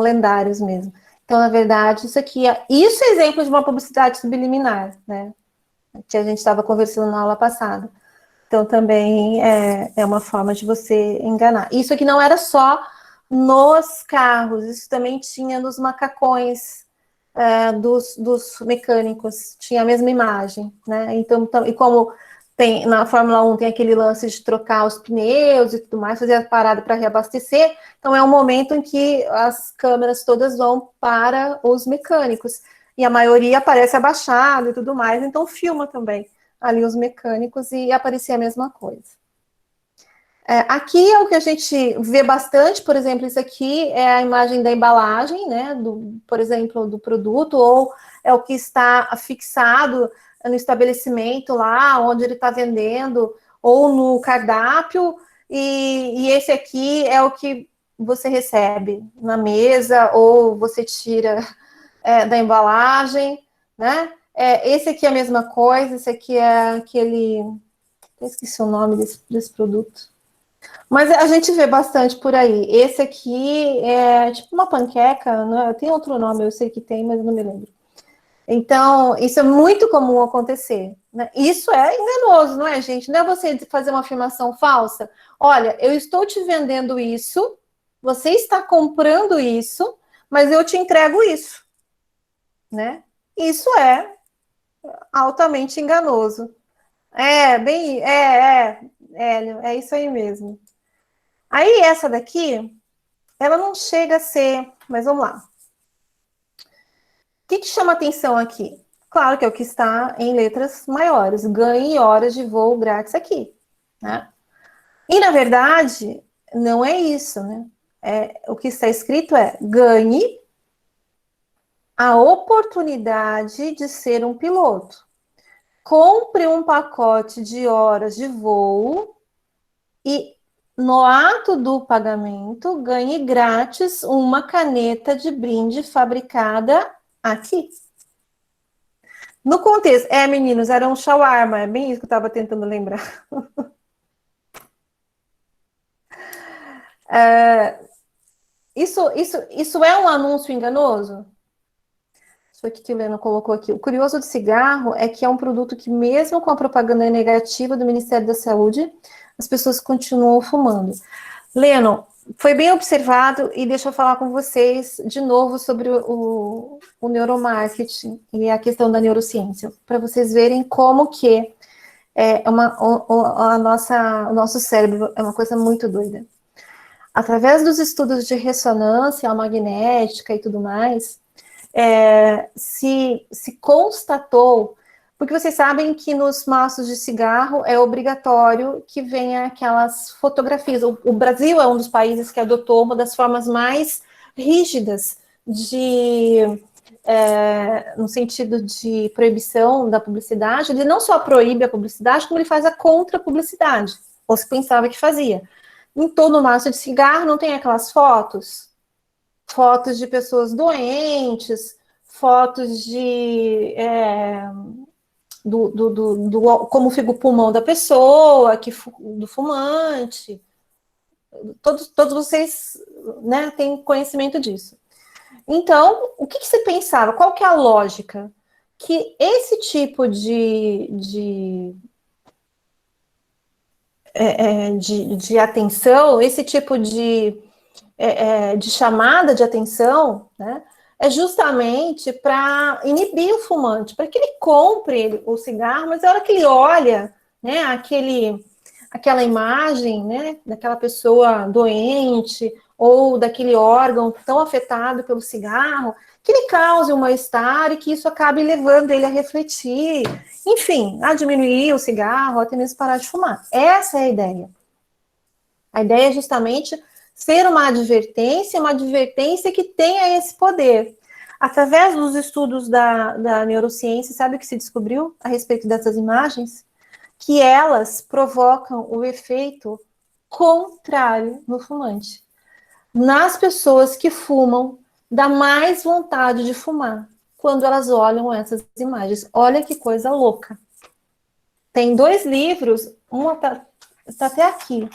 lendários mesmo. Então, na verdade, isso é exemplo de uma publicidade subliminar, né? Que a gente estava conversando na aula passada. Então, também é uma forma de você enganar. Isso aqui não era só nos carros, isso também tinha nos macacões dos mecânicos, tinha a mesma imagem, né? Então, e como na Fórmula 1 tem aquele lance de trocar os pneus e tudo mais, fazer a parada para reabastecer, então é um momento em que as câmeras todas vão para os mecânicos, e a maioria aparece abaixado e tudo mais, então filma também ali os mecânicos e aparecia a mesma coisa. Aqui é o que a gente vê bastante, por exemplo, isso aqui é a imagem da embalagem, né, por exemplo, do produto, ou é o que está fixado no estabelecimento lá, onde ele está vendendo, ou no cardápio, e esse aqui é o que você recebe na mesa, ou você tira da embalagem, né? Esse aqui é a mesma coisa, esse aqui é aquele... Eu esqueci o nome desse produto. Mas a gente vê bastante por aí. Esse aqui é tipo uma panqueca, né? Tem outro nome, eu sei que tem, mas eu não me lembro. Então, isso é muito comum acontecer, né? Isso é enganoso, não é, gente? Não é você fazer uma afirmação falsa. Olha, eu estou te vendendo isso, você está comprando isso, mas eu te entrego isso, né? Isso é altamente enganoso. Hélio, é isso aí mesmo. Aí essa daqui, ela não chega a ser, mas vamos lá. O que chama atenção aqui? Claro que é o que está em letras maiores. Ganhe horas de voo grátis aqui, né? E, na verdade, não é isso, né? O que está escrito é: ganhe a oportunidade de ser um piloto. Compre um pacote de horas de voo e, no ato do pagamento, ganhe grátis uma caneta de brinde fabricada aqui. No contexto, meninos, era um shawarma, é bem isso que eu estava tentando lembrar. Isso é um anúncio enganoso? Foi o que o Leno colocou aqui. O curioso do cigarro é que é um produto que, mesmo com a propaganda negativa do Ministério da Saúde, as pessoas continuam fumando. Leno, foi bem observado, e deixa eu falar com vocês de novo sobre o neuromarketing e a questão da neurociência, para vocês verem como que o nosso cérebro é uma coisa muito doida. Através dos estudos de ressonância magnética e tudo mais, se constatou, porque vocês sabem que nos maços de cigarro é obrigatório que venha aquelas fotografias. O Brasil é um dos países que adotou uma das formas mais rígidas no sentido de proibição da publicidade. Ele não só proíbe a publicidade, como ele faz a contra-publicidade, ou se pensava que fazia. Em todo maço de cigarro não tem aquelas fotos de pessoas doentes, fotos de como fica o pulmão da pessoa, do fumante. Todos vocês, né, têm conhecimento disso. Então, o que você pensava? Qual que é a lógica? Que esse tipo de atenção, esse tipo de chamada de atenção, né, é justamente para inibir o fumante, para que ele compre o cigarro, mas a hora que ele olha, né, aquela imagem, né, daquela pessoa doente ou daquele órgão tão afetado pelo cigarro, que ele cause um mal-estar e que isso acabe levando ele a refletir, enfim, a diminuir o cigarro, até mesmo parar de fumar. Essa é a ideia. A ideia é justamente ser uma advertência que tenha esse poder. Através dos estudos da neurociência, sabe o que se descobriu a respeito dessas imagens? Que elas provocam o efeito contrário no fumante. Nas pessoas que fumam, dá mais vontade de fumar quando elas olham essas imagens. Olha que coisa louca. Tem 2 livros, uma tá até aqui.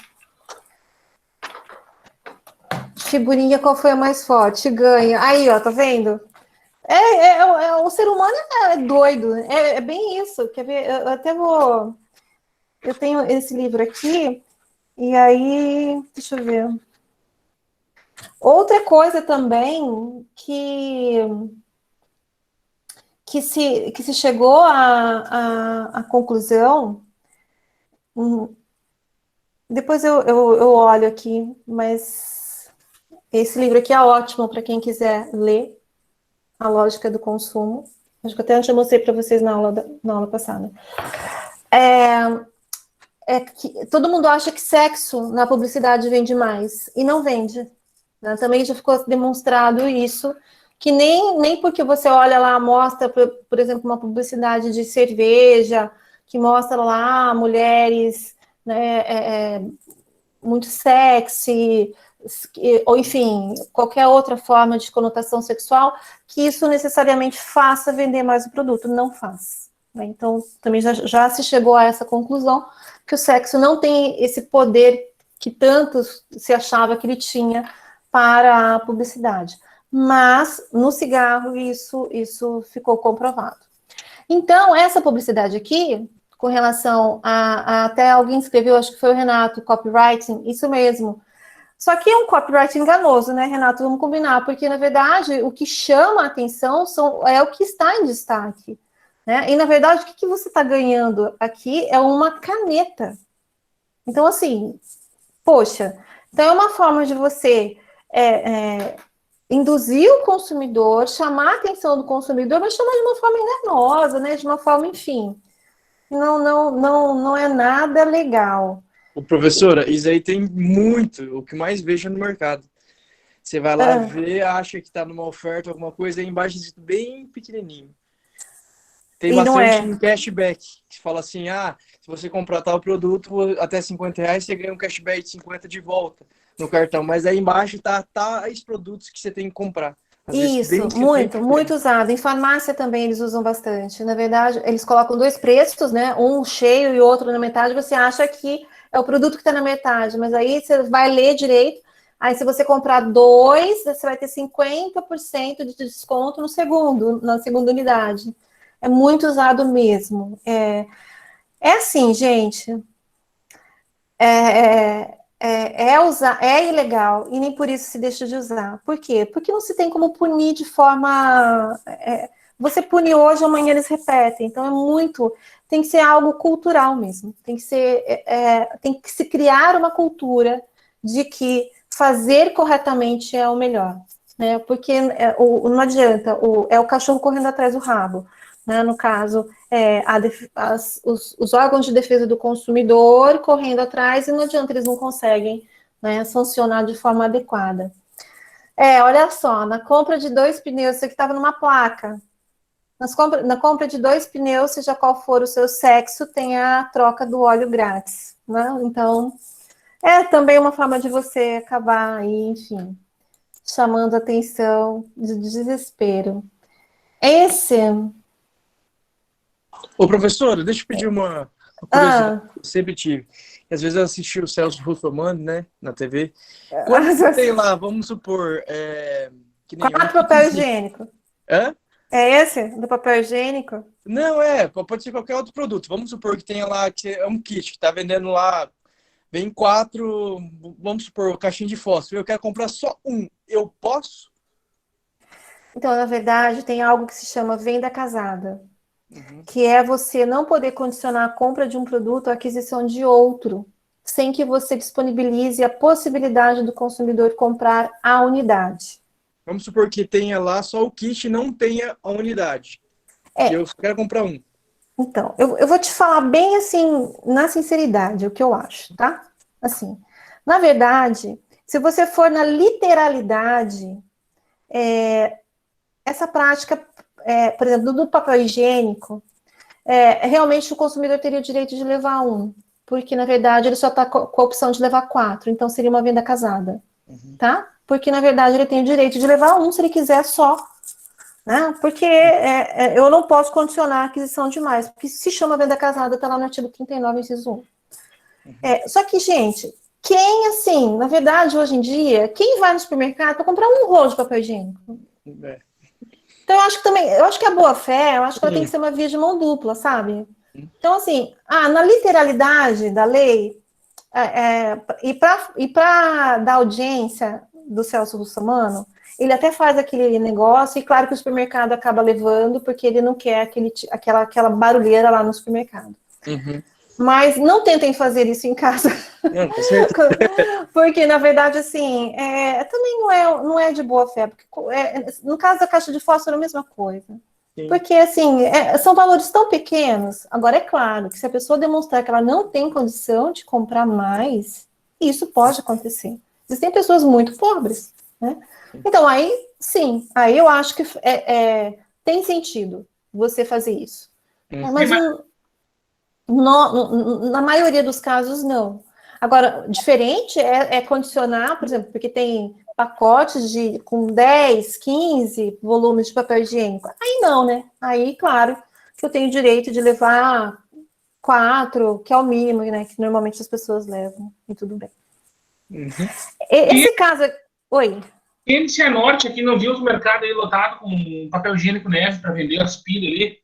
Figurinha, qual foi a mais forte? Ganha. Aí, ó, tá vendo? O ser humano é doido. É bem isso. Quer ver? Eu até vou... Eu tenho esse livro aqui, e aí... Deixa eu ver. Outra coisa também que se chegou à conclusão... Depois eu olho aqui, mas esse livro aqui é ótimo para quem quiser ler A Lógica do Consumo. Acho que até eu já mostrei para vocês na aula passada. Que todo mundo acha que sexo na publicidade vende mais, e não vende. Né? Também já ficou demonstrado isso, que nem porque você olha lá, mostra, por exemplo, uma publicidade de cerveja, que mostra lá mulheres, né, muito sexy, ou enfim, qualquer outra forma de conotação sexual, que isso necessariamente faça vender mais o produto. Não faz. Né? Então, também já se chegou a essa conclusão, que o sexo não tem esse poder que tanto se achava que ele tinha para a publicidade. Mas, no cigarro, isso ficou comprovado. Então, essa publicidade aqui, com relação até alguém escreveu, acho que foi o Renato, copywriting, isso mesmo. Só que é um copyright enganoso, né, Renato? Vamos combinar, porque, na verdade, o que chama a atenção é o que está em destaque, né? E, na verdade, o que você está ganhando aqui é uma caneta. Então, assim, poxa, então é uma forma de você induzir o consumidor, chamar a atenção do consumidor, mas chamar de uma forma enganosa, né? De uma forma, enfim, não é nada legal. Ô, professora, isso aí tem muito, o que mais vejo no mercado. Você vai lá ver, acha que está numa oferta, alguma coisa, aí embaixo escrito bem pequenininho. Tem bastante cashback, que fala assim, se você comprar tal produto, até R$50, você ganha um cashback de 50 de volta no cartão. Mas aí embaixo tá tais produtos que você tem que comprar. Isso, muito usado. Em farmácia também eles usam bastante. Na verdade, eles colocam dois preços, né? Um cheio e outro na metade. Você acha que é o produto que está na metade, mas aí você vai ler direito. Aí, se você comprar dois, você vai ter 50% de desconto na segunda unidade. É muito usado mesmo. É assim, gente. É ilegal e nem por isso se deixa de usar. Por quê? Porque não se tem como punir de forma. Você pune hoje, amanhã eles repetem. Então tem que ser algo cultural mesmo. Tem que se criar uma cultura de que fazer corretamente é o melhor, né? Porque não adianta, é o cachorro correndo atrás do rabo. Né? No caso, os órgãos de defesa do consumidor correndo atrás e não adianta, eles não conseguem, né, sancionar de forma adequada. Olha só, na compra de 2 pneus, isso aqui estava numa placa. Na compra de 2 pneus, seja qual for o seu sexo, tem a troca do óleo grátis. Né? Então, é também uma forma de você acabar aí, enfim, chamando a atenção de desespero. Ô, professora, deixa eu pedir uma curiosidade que eu sempre tive. Às vezes eu assisti o Celso Russomano, né, na TV. Quando você tem lá, vamos supor... que nem 4 papel higiênico. Hã? É esse? Do papel higiênico? Não, pode ser qualquer outro produto. Vamos supor que tenha lá, que é um kit, que tá vendendo lá, vem 4, vamos supor, caixinha de fósforo. Eu quero comprar só um. Eu posso? Então, na verdade, tem algo que se chama venda casada. Que é você não poder condicionar a compra de um produto à aquisição de outro, sem que você disponibilize a possibilidade do consumidor comprar a unidade. Vamos supor que tenha lá só o kit e não tenha a unidade. E eu quero comprar um. Então, eu vou te falar bem assim, na sinceridade, o que eu acho, tá? Assim, na verdade, se você for na literalidade, essa prática, por exemplo, do papel higiênico, realmente o consumidor teria o direito de levar um, porque, na verdade, ele só está com a opção de levar 4, então seria uma venda casada, tá? Porque, na verdade, ele tem o direito de levar um se ele quiser só, né? Porque eu não posso condicionar a aquisição de mais, porque se chama venda casada, está lá no artigo 39, inciso 1. Só que, gente, quem, assim, na verdade, hoje em dia, quem vai no supermercado para comprar um rolo de papel higiênico? Então, eu acho que a boa-fé, eu acho que ela tem que ser uma via de mão dupla, sabe? Então, assim, na literalidade da lei, e para dar audiência do Celso Russomano, ele até faz aquele negócio, e claro que o supermercado acaba levando, porque ele não quer aquela barulheira lá no supermercado. Mas não tentem fazer isso em casa. Não, com certeza. Porque, na verdade, assim, também não é de boa fé. Porque, no caso da caixa de fósforo, é a mesma coisa. Sim. Porque, assim, são valores tão pequenos. Agora, é claro que se a pessoa demonstrar que ela não tem condição de comprar mais, isso pode acontecer. Existem pessoas muito pobres, né? Então, aí, sim, aí eu acho que tem sentido você fazer isso. Mas na maioria dos casos, não. Agora, diferente é condicionar, por exemplo, porque tem pacotes com 10, 15 volumes de papel higiênico. Aí não, né? Aí, claro, que eu tenho direito de levar 4, que é o mínimo, né? Que normalmente as pessoas levam, e tudo bem. Esse caso... Oi? Tem Cianorte aqui, não viu o mercado aí lotado com papel higiênico neve para vender as pilhas ali?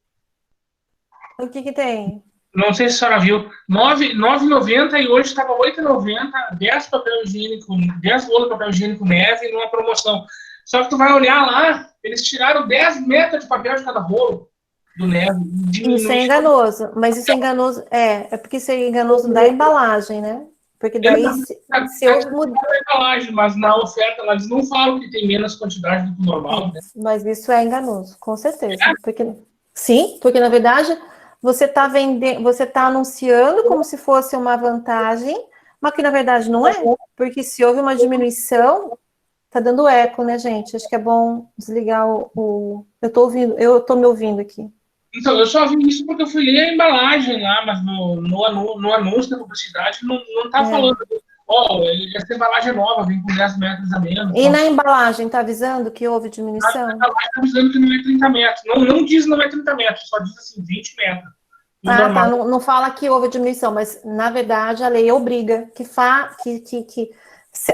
O que tem? não sei se a senhora viu, R$ 9,90 e hoje estava R$ 8,90, 10 papel higiênico, 10 rolos de papel higiênico neve numa promoção. Só que tu vai olhar lá, eles tiraram 10 metros de papel de cada rolo do neve. Isso é enganoso, mas isso é enganoso, é porque isso é enganoso da embalagem, né? Porque daí, se eu mudar a embalagem, mas na oferta eles não falam que tem menos quantidade do que o normal, né? Mas isso é enganoso, com certeza. Porque, sim, porque na verdade você está vendendo, você está anunciando como se fosse uma vantagem, mas que na verdade não é, porque se houve uma diminuição, tá dando eco, né, gente? Acho que é bom desligar eu tô me ouvindo aqui. Então, eu só vi isso porque eu fui ler a embalagem lá, mas no anúncio da publicidade não tá falando, essa embalagem é nova, vem com 10 metros a menos. E na embalagem tá avisando que houve diminuição? A embalagem tá avisando que não é 30 metros. Não diz não é 30 metros, só diz assim, 20 metros. Tá, não fala que houve diminuição, mas na verdade a lei obriga que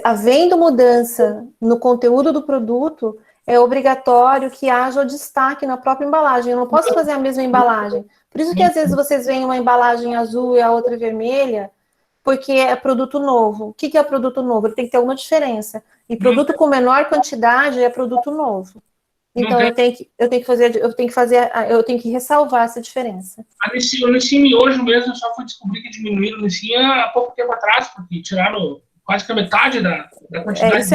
havendo mudança no conteúdo do produto, é obrigatório que haja o destaque na própria embalagem. Eu não posso fazer a mesma embalagem. Por isso que às vezes vocês veem uma embalagem azul e a outra vermelha, porque é produto novo. O que é produto novo? Ele tem que ter alguma diferença. E produto com menor quantidade é produto novo. Então eu tenho que ressalvar essa diferença. O Nissin hoje mesmo eu só fui descobrir que diminuíram o Nissin há pouco tempo atrás, porque tiraram quase que a metade da quantidade.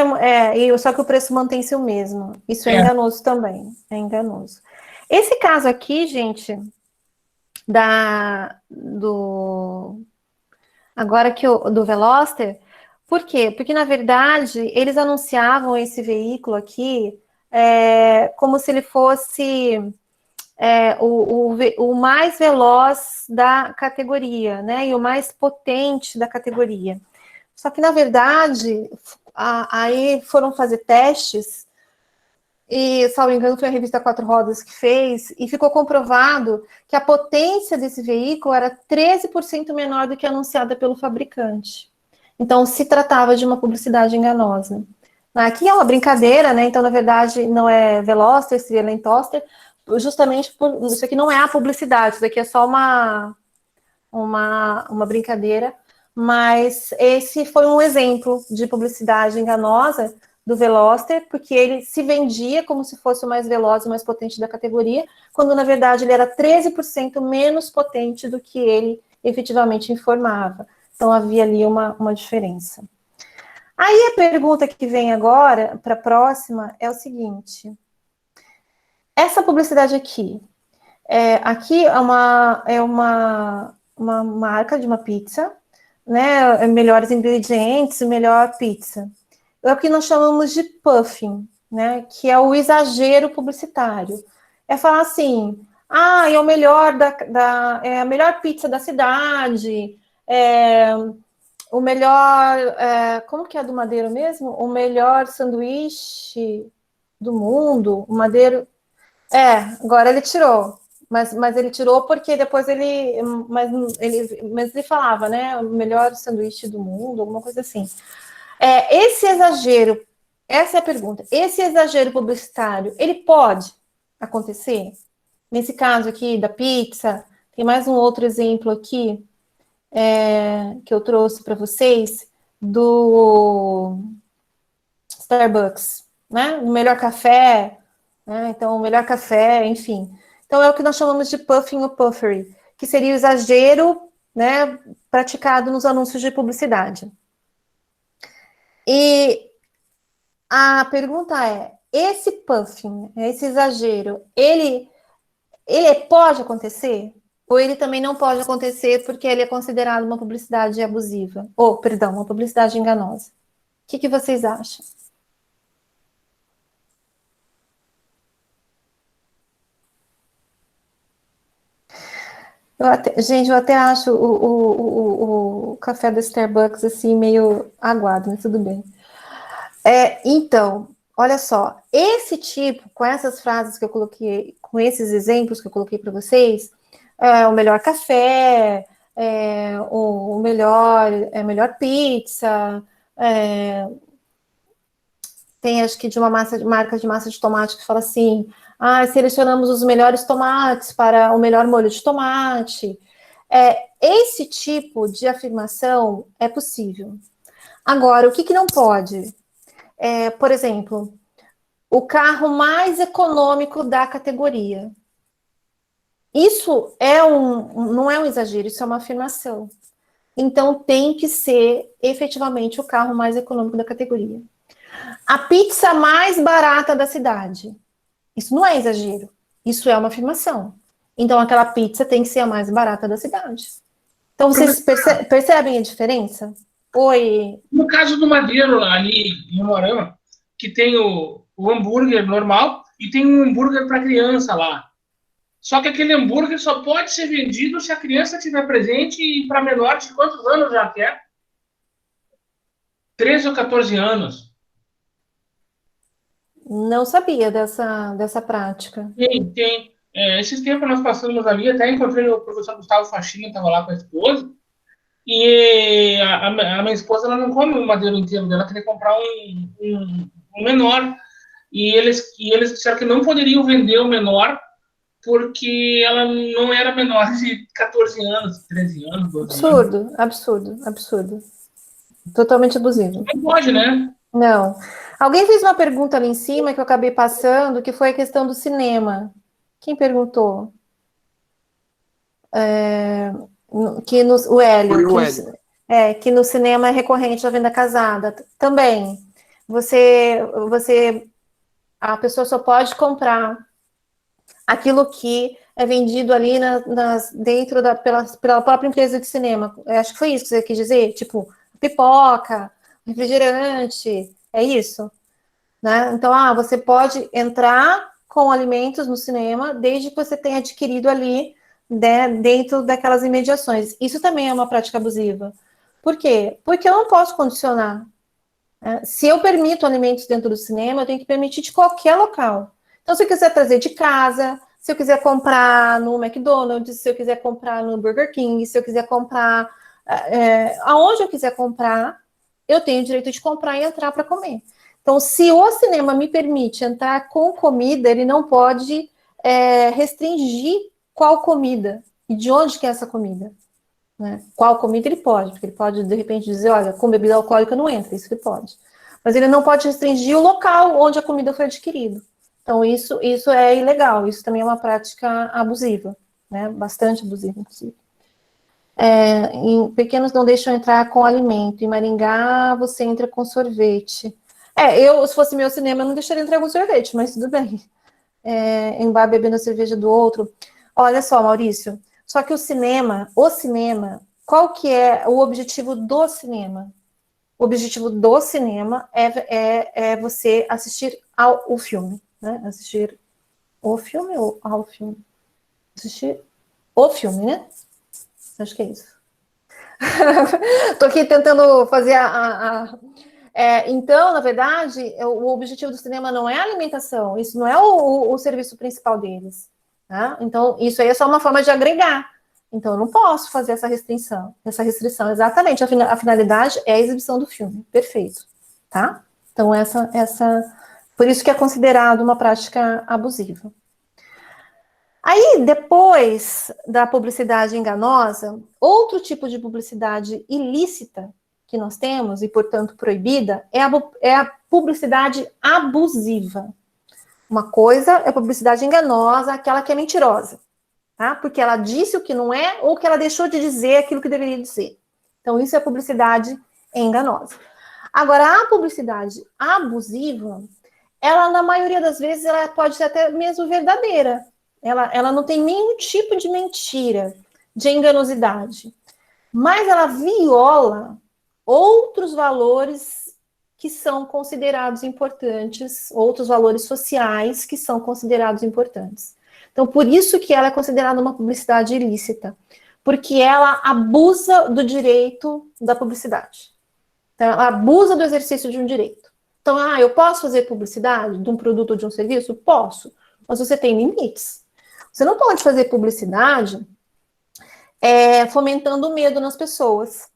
Só que o preço mantém-se o mesmo. Isso é enganoso também. É enganoso. Esse caso aqui, gente, do Veloster, por quê? Porque, na verdade, eles anunciavam esse veículo aqui como se ele fosse o mais veloz da categoria, né? E o mais potente da categoria. Só que, na verdade, aí foram fazer testes, e, salvo engano, foi a revista Quatro Rodas que fez, e ficou comprovado que a potência desse veículo era 13% menor do que anunciada pelo fabricante. Então, se tratava de uma publicidade enganosa. Aqui é uma brincadeira, né? Então, na verdade, não é Veloster, seria Lentoster, justamente por isso aqui não é a publicidade, isso aqui é só uma brincadeira. Mas esse foi um exemplo de publicidade enganosa do Veloster, porque ele se vendia como se fosse o mais veloz e mais potente da categoria, quando na verdade ele era 13% menos potente do que ele efetivamente informava. Então havia ali uma diferença. Aí a pergunta que vem agora, para a próxima, é o seguinte: essa publicidade aqui é uma marca de uma pizza, né, melhores ingredientes, melhor pizza. É o que nós chamamos de puffing, né, que é o exagero publicitário. É falar assim, é o melhor é a melhor pizza da cidade, o melhor, como que é do Madeiro mesmo? O melhor sanduíche do mundo, o Madeiro, agora ele tirou. Mas ele tirou porque depois ele falava, né? O melhor sanduíche do mundo, alguma coisa assim. Esse exagero, essa é a pergunta. Esse exagero publicitário, ele pode acontecer? Nesse caso aqui da pizza, tem mais um outro exemplo aqui que eu trouxe para vocês do Starbucks, né? O melhor café, né? Então, o melhor café, enfim. Então, é o que nós chamamos de puffing ou puffery, que seria o exagero, né, praticado nos anúncios de publicidade. E a pergunta é, esse puffing, esse exagero, ele pode acontecer? Ou ele também não pode acontecer porque ele é considerado uma publicidade abusiva? Uma publicidade enganosa. O que vocês acham? Eu até acho o café da Starbucks assim meio aguado, mas tudo bem. Então, olha só, esse tipo, com essas frases que eu coloquei, com esses exemplos que eu coloquei para vocês, o melhor café, o melhor pizza, tem acho que de uma marca de massa de tomate que fala assim, selecionamos os melhores tomates para o melhor molho de tomate. Esse tipo de afirmação é possível. Agora, o que não pode? Por exemplo, o carro mais econômico da categoria. Isso não é um exagero, isso é uma afirmação. Então, tem que ser efetivamente o carro mais econômico da categoria. A pizza mais barata da cidade. Isso não é exagero, isso é uma afirmação. Então, aquela pizza tem que ser a mais barata da cidade. Então, vocês percebem a diferença? Oi. No caso do Madeiro, ali em Moarama, que tem o hambúrguer normal e tem um hambúrguer para criança lá. Só que aquele hambúrguer só pode ser vendido se a criança estiver presente e para menor de quantos anos já quer? 13 ou 14 anos. Não sabia dessa prática. Tem. Esses tempos nós passamos ali, até encontrei o professor Gustavo Faxina, estava lá com a esposa, e a minha esposa ela não come o Madeiro inteiro, ela queria comprar um menor. E eles disseram que não poderiam vender o menor porque ela não era menor de 14 anos, 13 anos, 12 anos. Absurdo. Totalmente abusivo. Não pode, né? Não. Alguém fez uma pergunta ali em cima que eu acabei passando, que foi a questão do cinema. Quem perguntou? O Hélio. Que no cinema é recorrente a venda casada. Também. A pessoa só pode comprar aquilo que é vendido ali dentro pela própria empresa de cinema. Eu acho que foi isso que você quis dizer, tipo, pipoca, refrigerante, é isso, né? Então, você pode entrar com alimentos no cinema desde que você tenha adquirido ali, né, dentro daquelas imediações. Isso também é uma prática abusiva. Por quê? Porque eu não posso condicionar. Se eu permito alimentos dentro do cinema, eu tenho que permitir de qualquer local. Então, se eu quiser trazer de casa, se eu quiser comprar no McDonald's, se eu quiser comprar no Burger King, se eu quiser comprar aonde eu quiser comprar, eu tenho o direito de comprar e entrar para comer. Então, se o cinema me permite entrar com comida, ele não pode restringir qual comida e de onde que é essa comida. Né? Qual comida ele pode, porque ele pode, de repente, dizer, olha, com bebida alcoólica não entra, isso ele pode. Mas ele não pode restringir o local onde a comida foi adquirida. Então, isso é ilegal, isso também é uma prática abusiva, né? Bastante abusiva, inclusive. Em pequenos não deixam entrar com alimento, em Maringá você entra com sorvete. Se fosse meu cinema, eu não deixaria entrar com sorvete, mas tudo bem. Em bar bebendo a cerveja do outro. Olha só, Maurício, só que o cinema, qual que é o objetivo do cinema? O objetivo do cinema é você assistir ao filme, né? Assistir o filme ou ao filme? Assistir o filme, né? Acho que é isso. Tô aqui tentando fazer então, na verdade, o objetivo do cinema não é a alimentação, isso não é o serviço principal deles. Tá? Então, isso aí é só uma forma de agregar. Então, eu não posso fazer essa restrição. Exatamente, a finalidade é a exibição do filme. Perfeito. Tá? Então, por isso que é considerado uma prática abusiva. Aí, depois da publicidade enganosa, outro tipo de publicidade ilícita que nós temos, e, portanto, proibida, é a publicidade abusiva. Uma coisa é publicidade enganosa, aquela que é mentirosa, tá? Porque ela disse o que não é ou que ela deixou de dizer aquilo que deveria dizer. Então, isso é publicidade enganosa. Agora, a publicidade abusiva, ela, na maioria das vezes, ela pode ser até mesmo verdadeira. Ela não tem nenhum tipo de mentira, de enganosidade. Mas ela viola outros valores que são considerados importantes, outros valores sociais que são considerados importantes. Então, por isso que ela é considerada uma publicidade ilícita, porque ela abusa do direito da publicidade. Então, ela abusa do exercício de um direito. Então, eu posso fazer publicidade de um produto ou de um serviço? Posso, mas você tem limites. Você não pode fazer publicidade fomentando medo nas pessoas.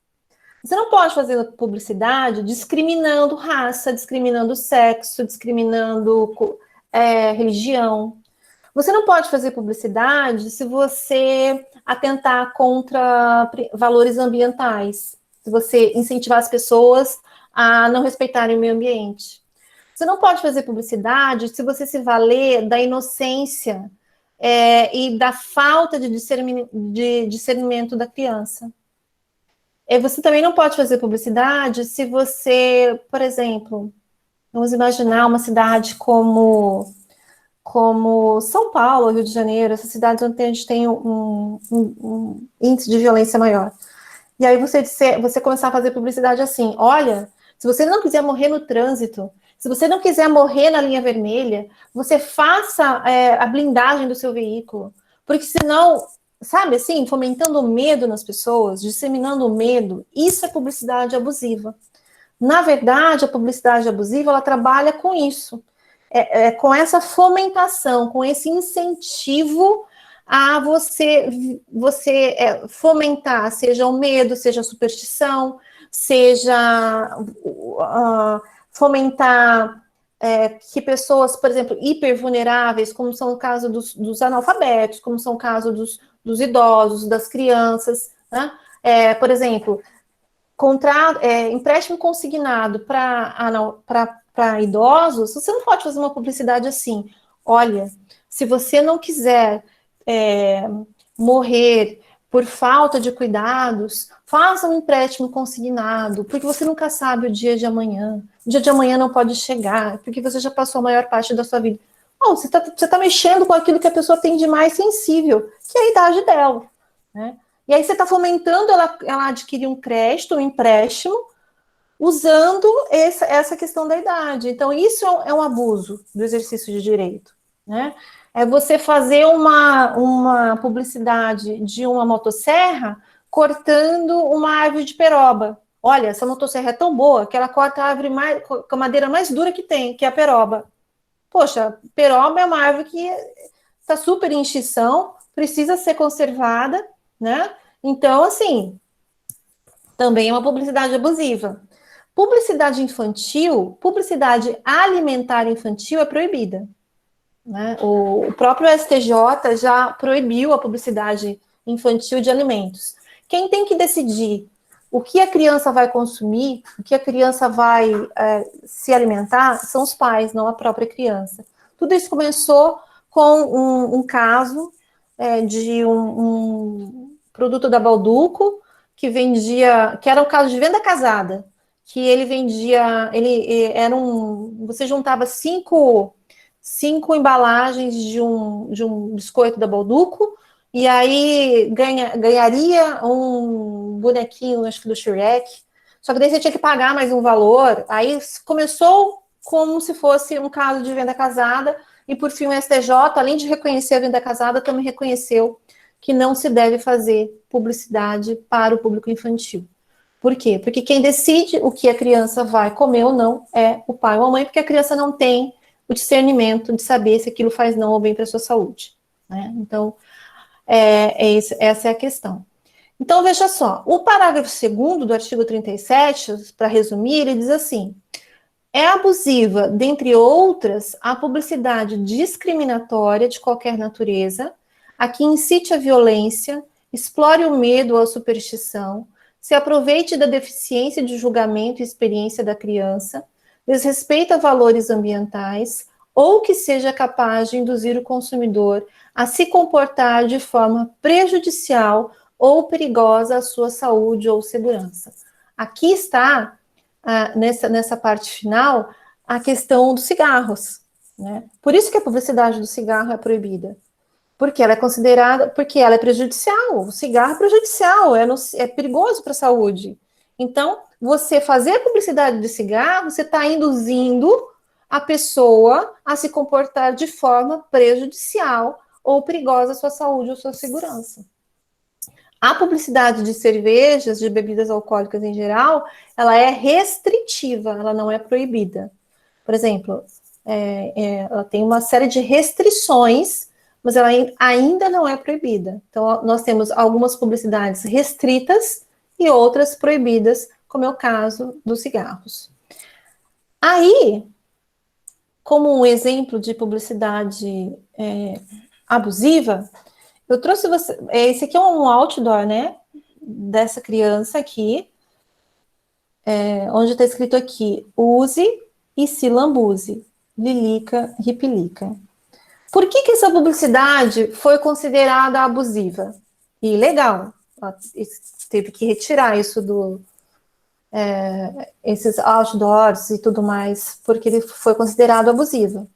Você não pode fazer publicidade discriminando raça, discriminando sexo, discriminando religião. Você não pode fazer publicidade se você atentar contra valores ambientais, se você incentivar as pessoas a não respeitarem o meio ambiente. Você não pode fazer publicidade se você se valer da inocência e da falta de discernimento da criança. Você também não pode fazer publicidade se você, por exemplo, vamos imaginar uma cidade como São Paulo, Rio de Janeiro, essas cidades onde a gente tem um índice de violência maior. E aí você começar a fazer publicidade assim, olha, se você não quiser morrer no trânsito, se você não quiser morrer na linha vermelha, você faça a blindagem do seu veículo, porque senão, sabe assim, fomentando o medo nas pessoas, disseminando o medo, isso é publicidade abusiva. Na verdade, a publicidade abusiva, ela trabalha com isso, com essa fomentação, com esse incentivo a você fomentar, seja o medo, seja a superstição, seja fomentar que pessoas, por exemplo, hipervulneráveis, como são o caso dos analfabetos, como são o caso dos idosos, das crianças, né? Por exemplo, empréstimo consignado para idosos, você não pode fazer uma publicidade assim, olha, se você não quiser morrer por falta de cuidados, faça um empréstimo consignado, porque você nunca sabe o dia de amanhã. O dia de amanhã não pode chegar, porque você já passou a maior parte da sua vida. Você está mexendo com aquilo que a pessoa tem de mais sensível, que é a idade dela, né? E aí você está fomentando ela adquirir um crédito, um empréstimo, usando essa questão da idade. Então, isso é um abuso do exercício de direito, né? É você fazer uma publicidade de uma motosserra cortando uma árvore de peroba. Olha, essa motosserra é tão boa que ela corta a árvore com a madeira mais dura que tem, que é a peroba. Poxa, peroba é uma árvore que está super em extinção, precisa ser conservada, né? Então, assim, também é uma publicidade abusiva. Publicidade infantil, publicidade alimentar infantil é proibida, né? O próprio STJ já proibiu a publicidade infantil de alimentos. Quem tem que decidir o que a criança vai consumir, o que a criança vai se alimentar, são os pais, não a própria criança. Tudo isso começou com um caso de um produto da Balduco, que era um caso de venda casada, que ele vendia, você juntava cinco embalagens de um biscoito da Balduco, e aí ganharia um bonequinho, acho que do Shrek, só que daí você tinha que pagar mais um valor, aí começou como se fosse um caso de venda casada, e por fim o STJ, além de reconhecer a venda casada, também reconheceu que não se deve fazer publicidade para o público infantil. Por quê? Porque quem decide o que a criança vai comer ou não é o pai ou a mãe, porque a criança não tem o discernimento de saber se aquilo faz não ou bem para a sua saúde, né? Então, essa é a questão. Então, veja só, o parágrafo 2º do artigo 37, para resumir, ele diz assim: é abusiva, dentre outras, a publicidade discriminatória de qualquer natureza, a que incite a violência, explore o medo ou a superstição, se aproveite da deficiência de julgamento e experiência da criança, desrespeita valores ambientais, ou que seja capaz de induzir o consumidor a se comportar de forma prejudicial ou perigosa à sua saúde ou segurança. Aqui está, nessa parte final, a questão dos cigarros, né? Por isso que a publicidade do cigarro é proibida. Porque ela é considerada, porque ela é prejudicial, o cigarro é prejudicial, é perigoso para a saúde. Então, você fazer publicidade de cigarro, você está induzindo a pessoa a se comportar de forma prejudicial ou perigosa à sua saúde ou sua segurança. A publicidade de cervejas, de bebidas alcoólicas em geral, ela é restritiva, ela não é proibida. Por exemplo, ela tem uma série de restrições, mas ela ainda não é proibida. Então, nós temos algumas publicidades restritas e outras proibidas, como é o caso dos cigarros. Aí, como um exemplo de publicidade abusiva, eu trouxe você. Esse aqui é um outdoor, né? Dessa criança aqui, onde está escrito aqui: use e se lambuze, lilica, ripilica. Por que essa publicidade foi considerada abusiva e ilegal? Teve que retirar isso esses outdoors e tudo mais, porque ele foi considerado abusivo. O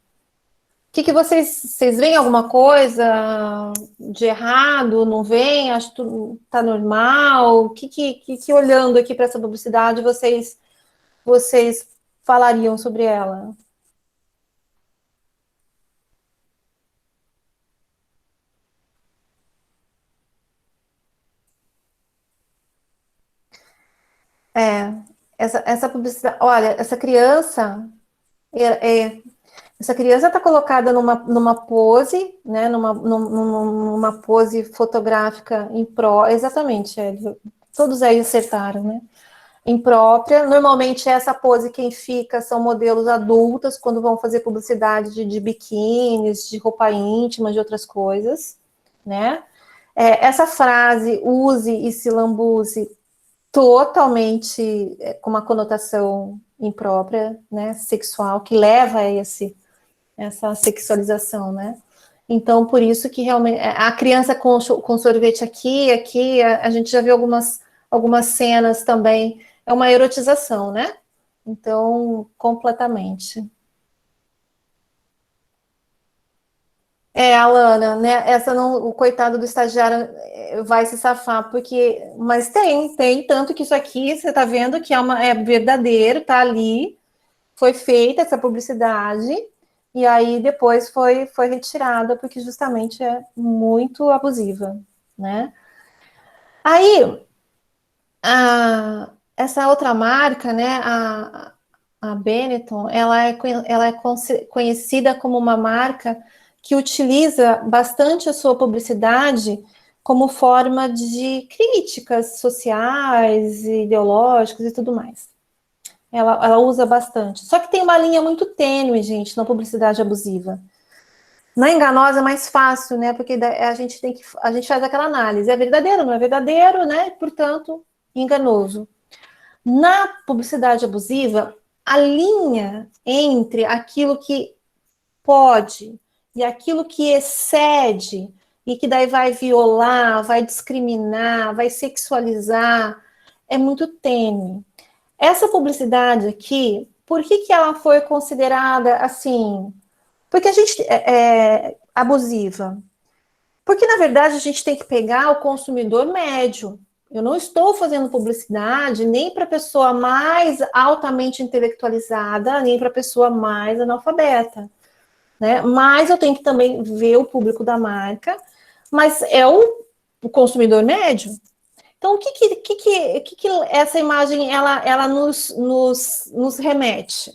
que vocês veem alguma coisa de errado? Não veem? Acho que tá normal? O que olhando aqui para essa publicidade vocês falariam sobre ela? Essa publicidade. Olha, essa criança essa criança está colocada numa pose, né? Numa pose fotográfica exatamente, todos aí acertaram, né? Imprópria. Normalmente essa pose quem fica são modelos adultas quando vão fazer publicidade de biquínis, de roupa íntima, de outras coisas, né? Essa frase, use e se lambuze, totalmente com uma conotação imprópria, né, sexual, que leva a essa sexualização, né? Então, por isso que realmente a criança com sorvete aqui, a gente já viu algumas cenas também, é uma erotização, né? Então, completamente. Alana, né? Essa não, o coitado do estagiário vai se safar, mas tem, tanto que isso aqui, você tá vendo que é verdadeiro, tá ali, foi feita essa publicidade, e aí depois foi retirada, porque justamente é muito abusiva, né? Aí, essa outra marca, né, a Benetton, ela é conhecida como uma marca que utiliza bastante a sua publicidade como forma de críticas sociais, ideológicas e tudo mais. Ela usa bastante. Só que tem uma linha muito tênue, gente, na publicidade abusiva. Na enganosa é mais fácil, né? Porque a gente faz aquela análise. É verdadeiro, não é verdadeiro, né? Portanto, enganoso. Na publicidade abusiva, a linha entre aquilo que pode e aquilo que excede e que daí vai violar, vai discriminar, vai sexualizar, é muito tênue. Essa publicidade aqui, por que ela foi considerada assim? Porque a gente é abusiva. Porque, na verdade, a gente tem que pegar o consumidor médio. Eu não estou fazendo publicidade nem para a pessoa mais altamente intelectualizada, nem para a pessoa mais analfabeta, né? Mas eu tenho que também ver o público da marca, mas é o consumidor médio. Então, o que essa imagem ela nos remete?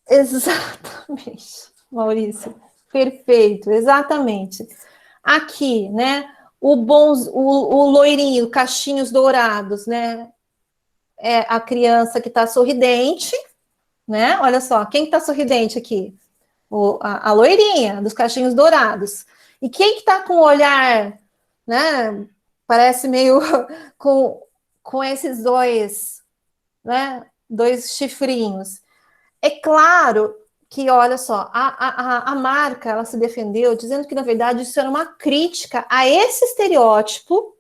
Exatamente, Maurício. Perfeito, exatamente. Aqui, né? O loirinho, cachinhos dourados, né? É a criança que está sorridente, né? Olha só, quem está sorridente aqui? A loirinha dos cachinhos dourados. E quem que está com o olhar, né? Parece meio com esses dois, né? Dois chifrinhos. É claro que, olha só, a marca, ela se defendeu dizendo que, na verdade, isso era uma crítica a esse estereótipo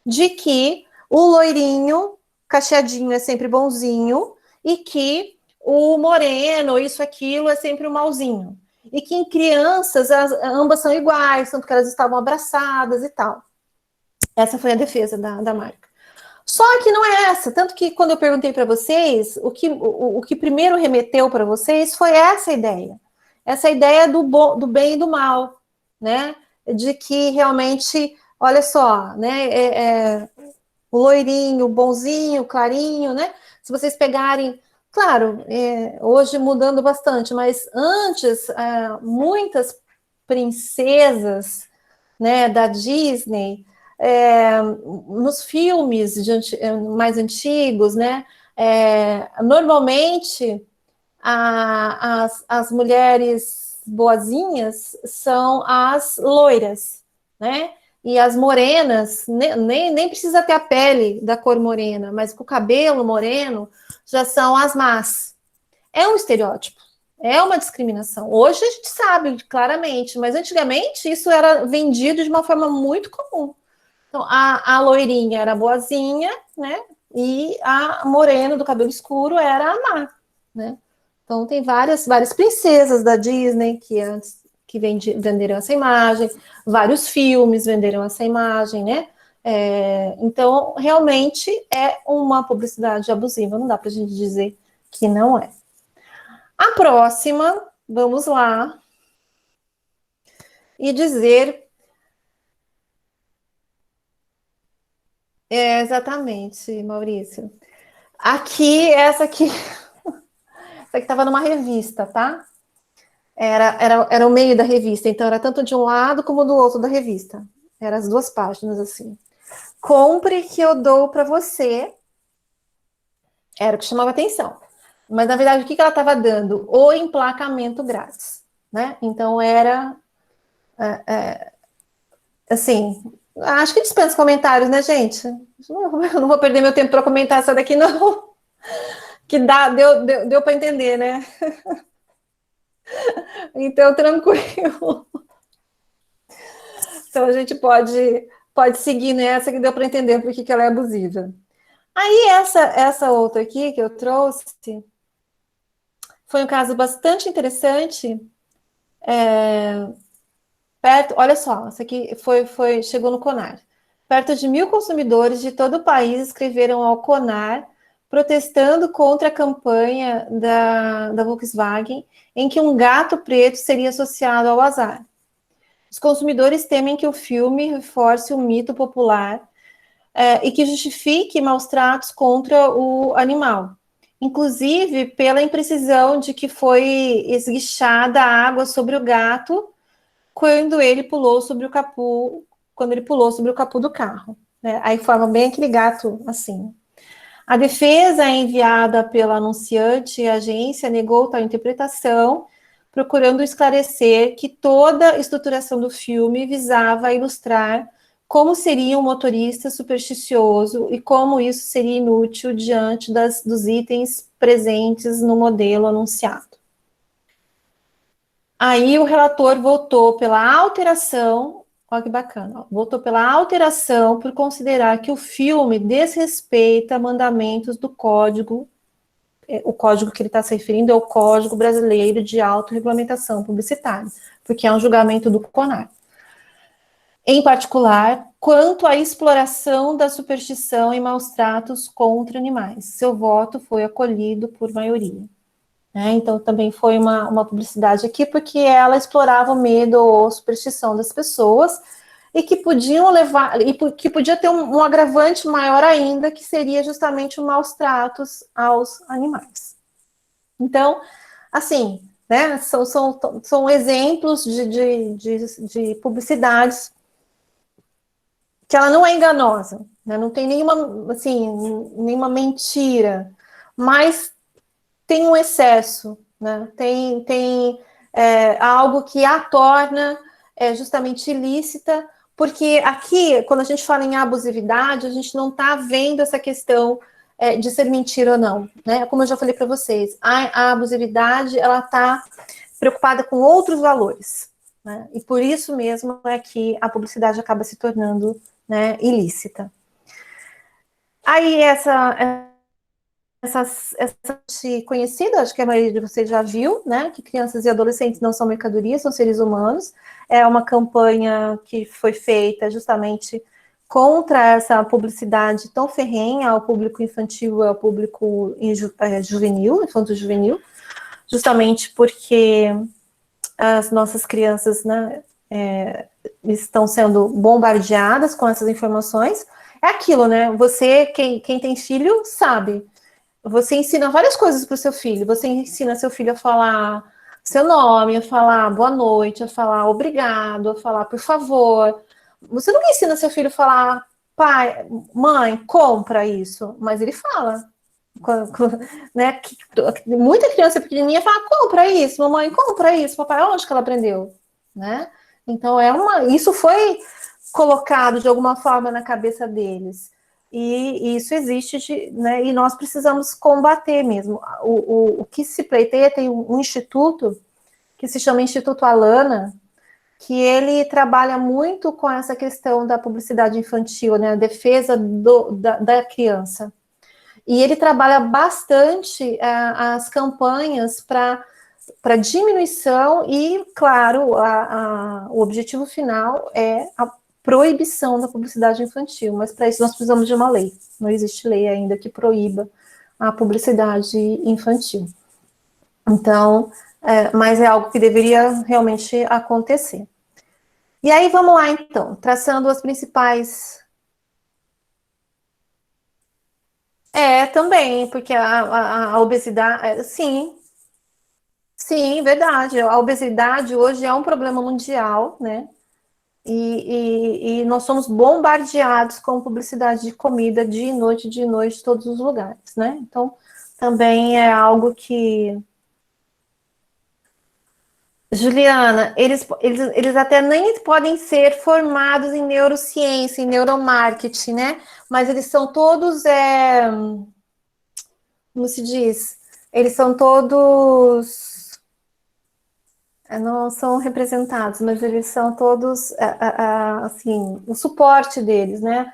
de que o loirinho cacheadinho é sempre bonzinho e que o moreno, isso, aquilo, é sempre o malzinho. E que em crianças, ambas são iguais, tanto que elas estavam abraçadas e tal. Essa foi a defesa da marca. Só que não é essa, tanto que quando eu perguntei para vocês, o que primeiro remeteu para vocês foi essa ideia do bem e do mal, né? De que realmente, olha só, né? O loirinho, o bonzinho, o clarinho, né? Se vocês pegarem, claro, hoje mudando bastante, mas antes, muitas princesas, né, da Disney, nos filmes mais antigos, né? Normalmente as mulheres boazinhas são as loiras, né? E as morenas, nem precisa ter a pele da cor morena, mas com o cabelo moreno, já são as más. É um estereótipo, é uma discriminação. Hoje a gente sabe claramente, mas antigamente isso era vendido de uma forma muito comum. Então, a loirinha era boazinha, né? E a morena do cabelo escuro era a má, né? Então, tem várias princesas da Disney que venderam essa imagem, vários filmes venderam essa imagem, né? Então, realmente é uma publicidade abusiva, não dá para a gente dizer que não é. A próxima, vamos lá, e dizer. Exatamente, Maurício. Essa aqui estava numa revista, tá? Era o meio da revista, então era tanto de um lado como do outro da revista. Eram as duas páginas, assim. Compre que eu dou para você. Era o que chamava atenção. Mas, na verdade, o que ela estava dando? O emplacamento grátis, né? Então, era... assim, acho que dispensa comentários, né, gente? Eu não vou perder meu tempo para comentar essa daqui, não. Que deu para entender, né? Então, tranquilo. Então, a gente pode seguir nessa que deu para entender por que ela é abusiva. Aí, essa outra aqui que eu trouxe foi um caso bastante interessante. Olha só, isso aqui chegou no CONAR. Perto de 1.000 consumidores de todo o país escreveram ao CONAR protestando contra a campanha da Volkswagen em que um gato preto seria associado ao azar. Os consumidores temem que o filme reforce o mito popular e que justifique maus tratos contra o animal, inclusive pela imprecisão de que foi esguichada água sobre o gato quando ele pulou sobre o capô do carro. Né? Aí forma bem aquele gato assim. A defesa enviada pela anunciante e a agência negou tal interpretação, procurando esclarecer que toda a estruturação do filme visava ilustrar como seria um motorista supersticioso e como isso seria inútil diante dos itens presentes no modelo anunciado. Aí o relator votou pela alteração, olha que bacana, votou pela alteração por considerar que o filme desrespeita mandamentos do código, o código que ele está se referindo é o Código Brasileiro de Autorregulamentação Publicitária, porque é um julgamento do CONAR. Em particular, quanto à exploração da superstição e maus tratos contra animais. Seu voto foi acolhido por maioria. Então, também foi uma publicidade aqui, porque ela explorava o medo ou superstição das pessoas e que podiam levar, e que podia ter um agravante maior ainda, que seria justamente os maus tratos aos animais. Então, assim, né, são exemplos de publicidades que ela não é enganosa, né, não tem nenhuma mentira, mas tem um excesso, né? Tem algo que a torna justamente ilícita, porque aqui, quando a gente fala em abusividade, a gente não está vendo essa questão de ser mentira ou não, né? Como eu já falei para vocês, a abusividade, ela está preocupada com outros valores, né? E por isso mesmo é que a publicidade acaba se tornando, né, ilícita. Aí essa conhecida, acho que a maioria de vocês já viu, né, que crianças e adolescentes não são mercadorias, são seres humanos. É uma campanha que foi feita justamente contra essa publicidade tão ferrenha ao público infantil e ao público juvenil, infanto-juvenil, justamente porque as nossas crianças, né, estão sendo bombardeadas com essas informações. É aquilo, né, você, quem tem filho, sabe. Você ensina várias coisas para o seu filho. Você ensina seu filho a falar seu nome, a falar boa noite, a falar obrigado, a falar por favor. Você nunca ensina seu filho a falar pai, mãe, compra isso. Mas ele fala. Né? Muita criança pequenininha fala, compra isso, mamãe, compra isso, papai, onde que ela aprendeu? Né? Então, isso foi colocado de alguma forma na cabeça deles. E isso existe, né? E nós precisamos combater mesmo. O que se pleiteia, tem um instituto que se chama Instituto Alana, que ele trabalha muito com essa questão da publicidade infantil, né? A defesa da criança. E ele trabalha bastante as campanhas para diminuição e, claro, o objetivo final é a proibição da publicidade infantil, mas para isso nós precisamos de uma lei. Não existe lei ainda que proíba a publicidade infantil. Então, mas é algo que deveria realmente acontecer. E aí, vamos lá, então, traçando as principais... também, porque a obesidade... sim, verdade. A obesidade hoje é um problema mundial, né? E nós somos bombardeados com publicidade de comida dia e noite, em todos os lugares, né? Então, também é algo que... Juliana, eles até nem podem ser formados em neurociência, em neuromarketing, né? Mas eles são todos, como se diz? Eles são todos, não são representados, mas eles são todos, assim, o suporte deles, né?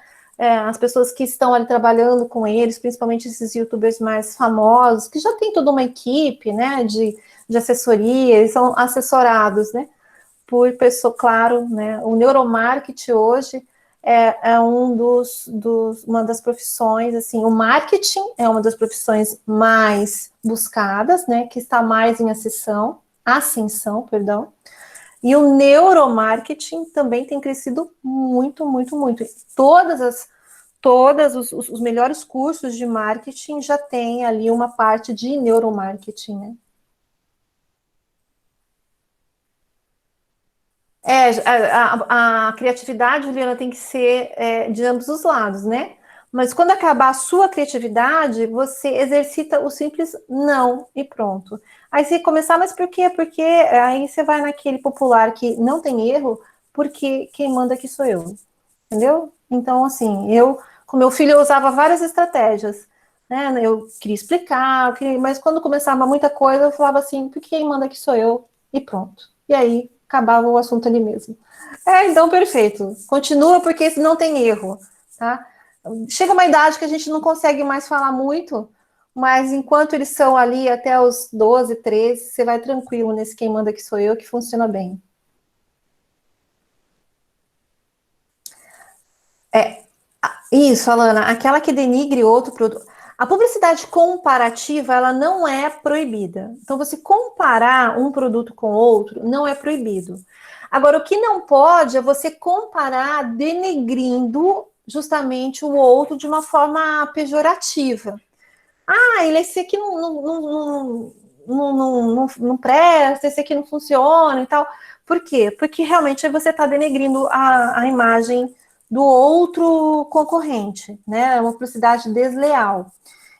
As pessoas que estão ali trabalhando com eles, principalmente esses youtubers mais famosos, que já tem toda uma equipe, né, de assessoria, eles são assessorados, né, por pessoa, claro, né, o neuromarketing hoje uma das profissões, assim, o marketing é uma das profissões mais buscadas, né, que está mais em ascensão, perdão, e o neuromarketing também tem crescido muito, muito, muito. Todos os melhores cursos de marketing já tem ali uma parte de neuromarketing, né? A criatividade, Juliana, tem que ser de ambos os lados, né? Mas quando acabar a sua criatividade, você exercita o simples não e pronto. Aí você começar, mas por quê? Porque aí você vai naquele popular que não tem erro, porque quem manda aqui sou eu. Entendeu? Então, assim, com meu filho, eu usava várias estratégias, né? Eu queria explicar, mas quando começava muita coisa, eu falava assim, porque quem manda aqui sou eu, e pronto. E aí, acabava o assunto ali mesmo. Então, perfeito. Continua, porque esse não tem erro, tá? Chega uma idade que a gente não consegue mais falar muito, mas enquanto eles são ali até os 12, 13, você vai tranquilo nesse quem manda aqui sou eu, que funciona bem. Isso, Alana, aquela que denigre outro produto. A publicidade comparativa, ela não é proibida. Então, você comparar um produto com outro não é proibido. Agora, o que não pode é você comparar denegrindo justamente o outro de uma forma pejorativa. Esse aqui não presta, esse aqui não funciona e tal. Por quê? Porque realmente você está denegrindo a imagem do outro concorrente, né? É uma publicidade desleal.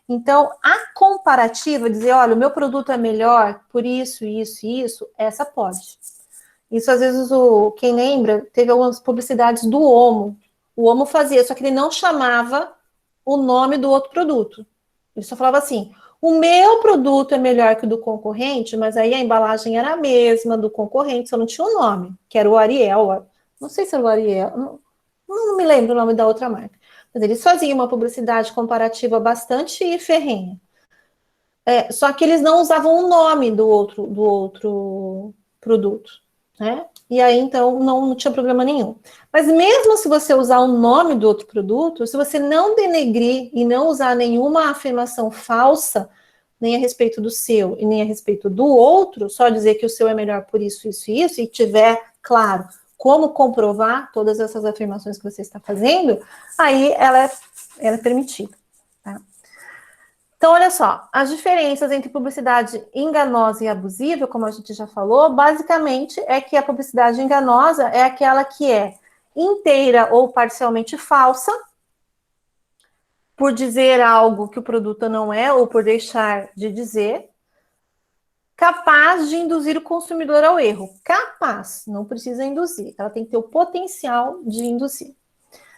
Então, a comparativa, dizer, olha, o meu produto é melhor por isso, isso e isso, essa pode. Isso, às vezes, quem lembra, teve algumas publicidades do Omo. O Omo fazia, só que ele não chamava o nome do outro produto. Ele só falava assim, o meu produto é melhor que o do concorrente, mas aí a embalagem era a mesma do concorrente, só não tinha o nome, que era o Ariel. Não sei se era o Ariel, não me lembro o nome da outra marca. Mas eles faziam uma publicidade comparativa bastante ferrenha. Só que eles não usavam o nome do outro produto, né? E aí, então, não tinha problema nenhum. Mas mesmo se você usar o nome do outro produto, se você não denegrir e não usar nenhuma afirmação falsa, nem a respeito do seu e nem a respeito do outro, só dizer que o seu é melhor por isso, isso e isso, e tiver, claro, como comprovar todas essas afirmações que você está fazendo, aí ela é permitida. Tá? Então, olha só, as diferenças entre publicidade enganosa e abusiva, como a gente já falou, basicamente é que a publicidade enganosa é aquela que é inteira ou parcialmente falsa, por dizer algo que o produto não é, ou por deixar de dizer, capaz de induzir o consumidor ao erro. Capaz, não precisa induzir. Ela tem que ter o potencial de induzir.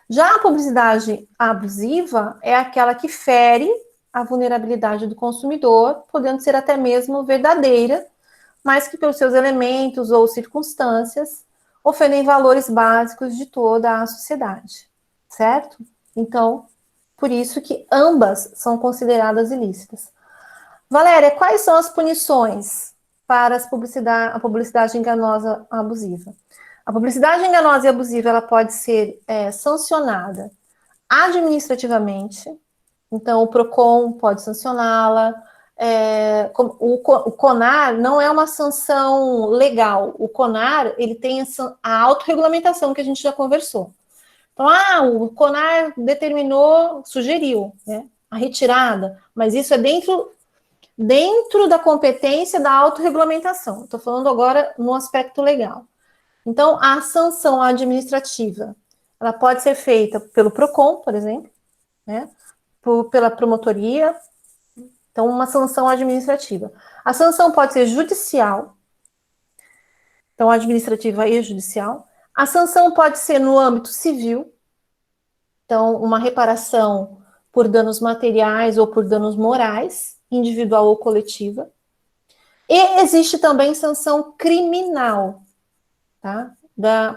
Já a publicidade abusiva é aquela que fere a vulnerabilidade do consumidor, podendo ser até mesmo verdadeira, mas que pelos seus elementos ou circunstâncias ofendem valores básicos de toda a sociedade, certo? Então, por isso que ambas são consideradas ilícitas. Valéria, quais são as punições para a publicidade enganosa abusiva? A publicidade enganosa e abusiva ela pode ser sancionada administrativamente, então o PROCON pode sancioná-la. O CONAR não é uma sanção legal. O CONAR ele tem a autorregulamentação que a gente já conversou. Então, o CONAR determinou, sugeriu, né, a retirada, mas isso é dentro da competência da autorregulamentação. Estou falando agora no aspecto legal. Então, a sanção administrativa, ela pode ser feita pelo PROCON, por exemplo, né, pela promotoria. Então, uma sanção administrativa. A sanção pode ser judicial, então administrativa e judicial. A sanção pode ser no âmbito civil, então uma reparação por danos materiais ou por danos morais, individual ou coletiva. E existe também sanção criminal, tá?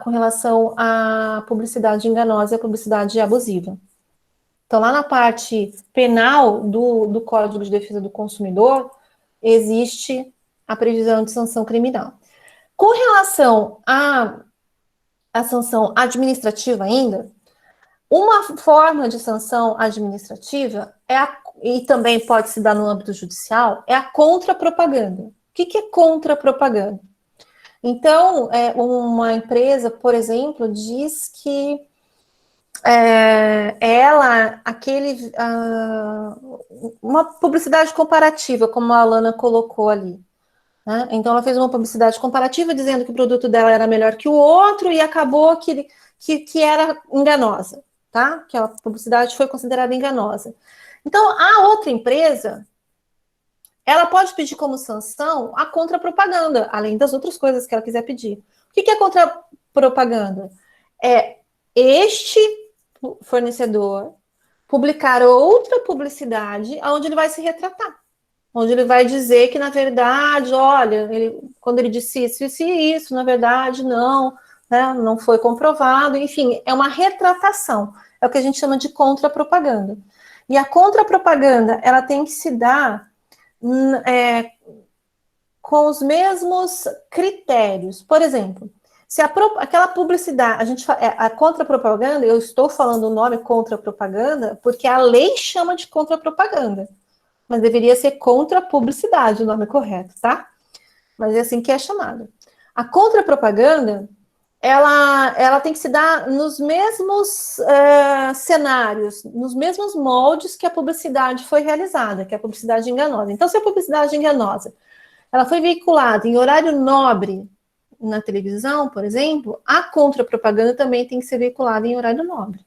Com relação à publicidade enganosa e à publicidade abusiva. Então, lá na parte penal do Código de Defesa do Consumidor, existe a previsão de sanção criminal. Com relação à sanção administrativa ainda, uma forma de sanção administrativa e também pode se dar no âmbito judicial, é a contrapropaganda. O que é contrapropaganda? Então, uma empresa, por exemplo, diz que uma publicidade comparativa, como a Alana colocou ali, né? Então ela fez uma publicidade comparativa dizendo que o produto dela era melhor que o outro e acabou que era enganosa, tá? Que a publicidade foi considerada enganosa. Então a outra empresa, ela pode pedir como sanção a contrapropaganda, além das outras coisas que ela quiser pedir. O que é contrapropaganda? É este fornecedor publicar outra publicidade onde ele vai se retratar, onde ele vai dizer que, na verdade, olha, quando ele disse isso, na verdade, não, né, não foi comprovado, enfim, é uma retratação, é o que a gente chama de contrapropaganda. E a contrapropaganda, ela tem que se dar com os mesmos critérios. Por exemplo, se aquela publicidade, a contrapropaganda, eu estou falando o nome contrapropaganda porque a lei chama de contrapropaganda, mas deveria ser contrapublicidade o nome correto, tá? Mas é assim que é chamada. A contrapropaganda, ela tem que se dar nos mesmos cenários, nos mesmos moldes que a publicidade foi realizada, que é a publicidade enganosa. Então, se a publicidade enganosa, ela foi veiculada em horário nobre, na televisão, por exemplo, a contrapropaganda também tem que ser veiculada em horário nobre.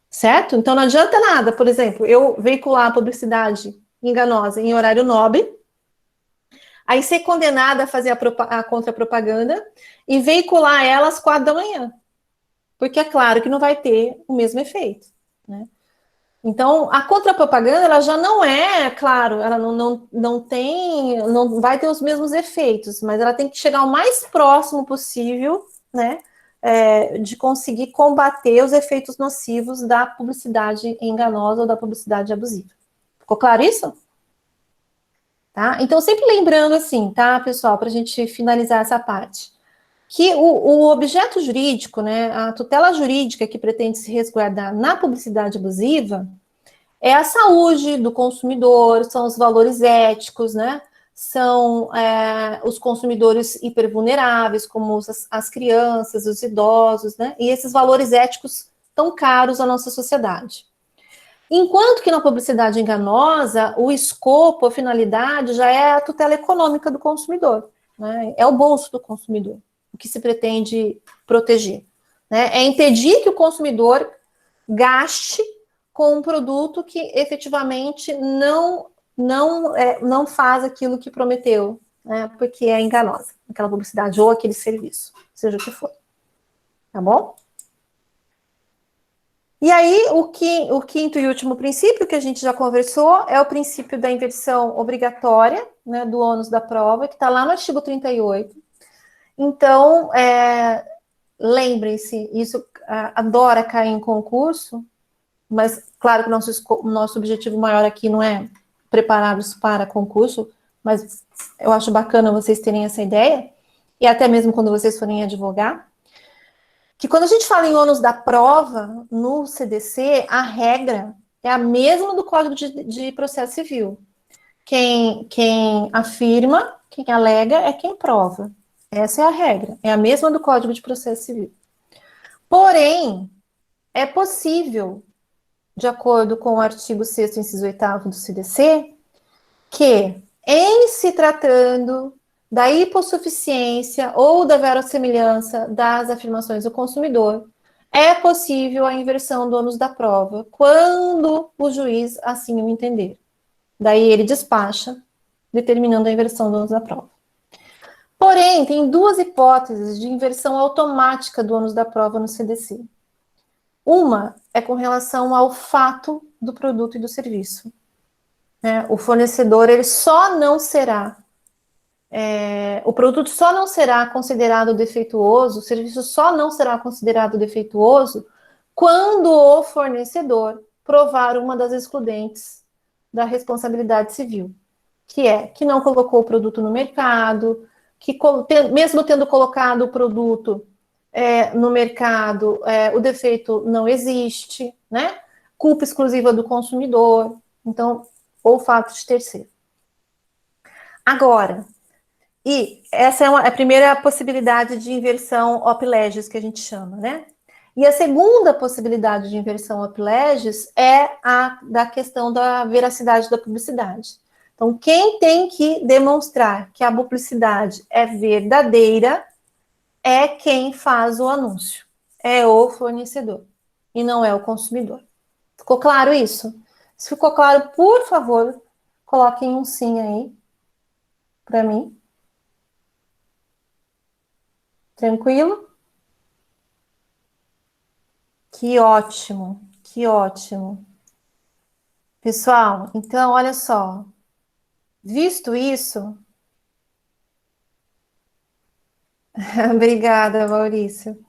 Certo? Então não adianta nada, por exemplo, eu veicular a publicidade enganosa em horário nobre, aí ser condenada a fazer a contrapropaganda e veicular ela às 4 da manhã. Porque é claro que não vai ter o mesmo efeito, né? Então, a contrapropaganda, ela já não é, claro, ela não vai ter os mesmos efeitos, mas ela tem que chegar o mais próximo possível, né, de conseguir combater os efeitos nocivos da publicidade enganosa ou da publicidade abusiva. Ficou claro isso? Tá? Então, sempre lembrando assim, tá, pessoal, para a gente finalizar essa parte, que o objeto jurídico, né, a tutela jurídica que pretende se resguardar na publicidade abusiva é a saúde do consumidor, são os valores éticos, né, são os consumidores hipervulneráveis, como as crianças, os idosos, né, e esses valores éticos tão caros à nossa sociedade. Enquanto que na publicidade enganosa, o escopo, a finalidade já é a tutela econômica do consumidor, né, é o bolso do consumidor, o que se pretende proteger, né? É impedir que o consumidor gaste com um produto que efetivamente não faz aquilo que prometeu, né? Porque é enganosa, aquela publicidade ou aquele serviço, seja o que for. Tá bom? E aí, o quinto e último princípio que a gente já conversou é o princípio da inversão obrigatória, né, do ônus da prova, que está lá no artigo 38. Então, lembrem-se, isso adora cair em concurso, mas claro que o nosso objetivo maior aqui não é prepará-los para concurso, mas eu acho bacana vocês terem essa ideia, e até mesmo quando vocês forem advogar, que quando a gente fala em ônus da prova, no CDC, a regra é a mesma do Código de Processo Civil. Quem afirma, quem alega é quem prova. Essa é a regra, é a mesma do Código de Processo Civil. Porém, é possível, de acordo com o artigo 6º, inciso 8º do CDC, que, em se tratando da hipossuficiência ou da verossimilhança das afirmações do consumidor, é possível a inversão do ônus da prova, quando o juiz assim o entender. Daí ele despacha, determinando a inversão do ônus da prova. Porém, tem duas hipóteses de inversão automática do ônus da prova no CDC. Uma é com relação ao fato do produto e do serviço. O fornecedor, ele só não será, o produto só não será considerado defeituoso, o serviço só não será considerado defeituoso quando o fornecedor provar uma das excludentes da responsabilidade civil, que é que não colocou o produto no mercado, que mesmo tendo colocado o produto no mercado, o defeito não existe, né? Culpa exclusiva do consumidor, então, ou fato de terceiro. Agora, e essa é a primeira possibilidade de inversão op legis, que a gente chama, né? E a segunda possibilidade de inversão op legis é a da questão da veracidade da publicidade. Então, quem tem que demonstrar que a publicidade é verdadeira é quem faz o anúncio, é o fornecedor, e não é o consumidor. Ficou claro isso? Se ficou claro, por favor, coloquem um sim aí para mim. Tranquilo? Que ótimo, que ótimo. Pessoal, então, olha só. Visto isso... Obrigada, Maurício.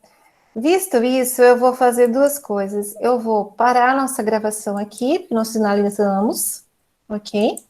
Visto isso, eu vou fazer duas coisas. Eu vou parar a nossa gravação aqui, nós finalizamos, ok?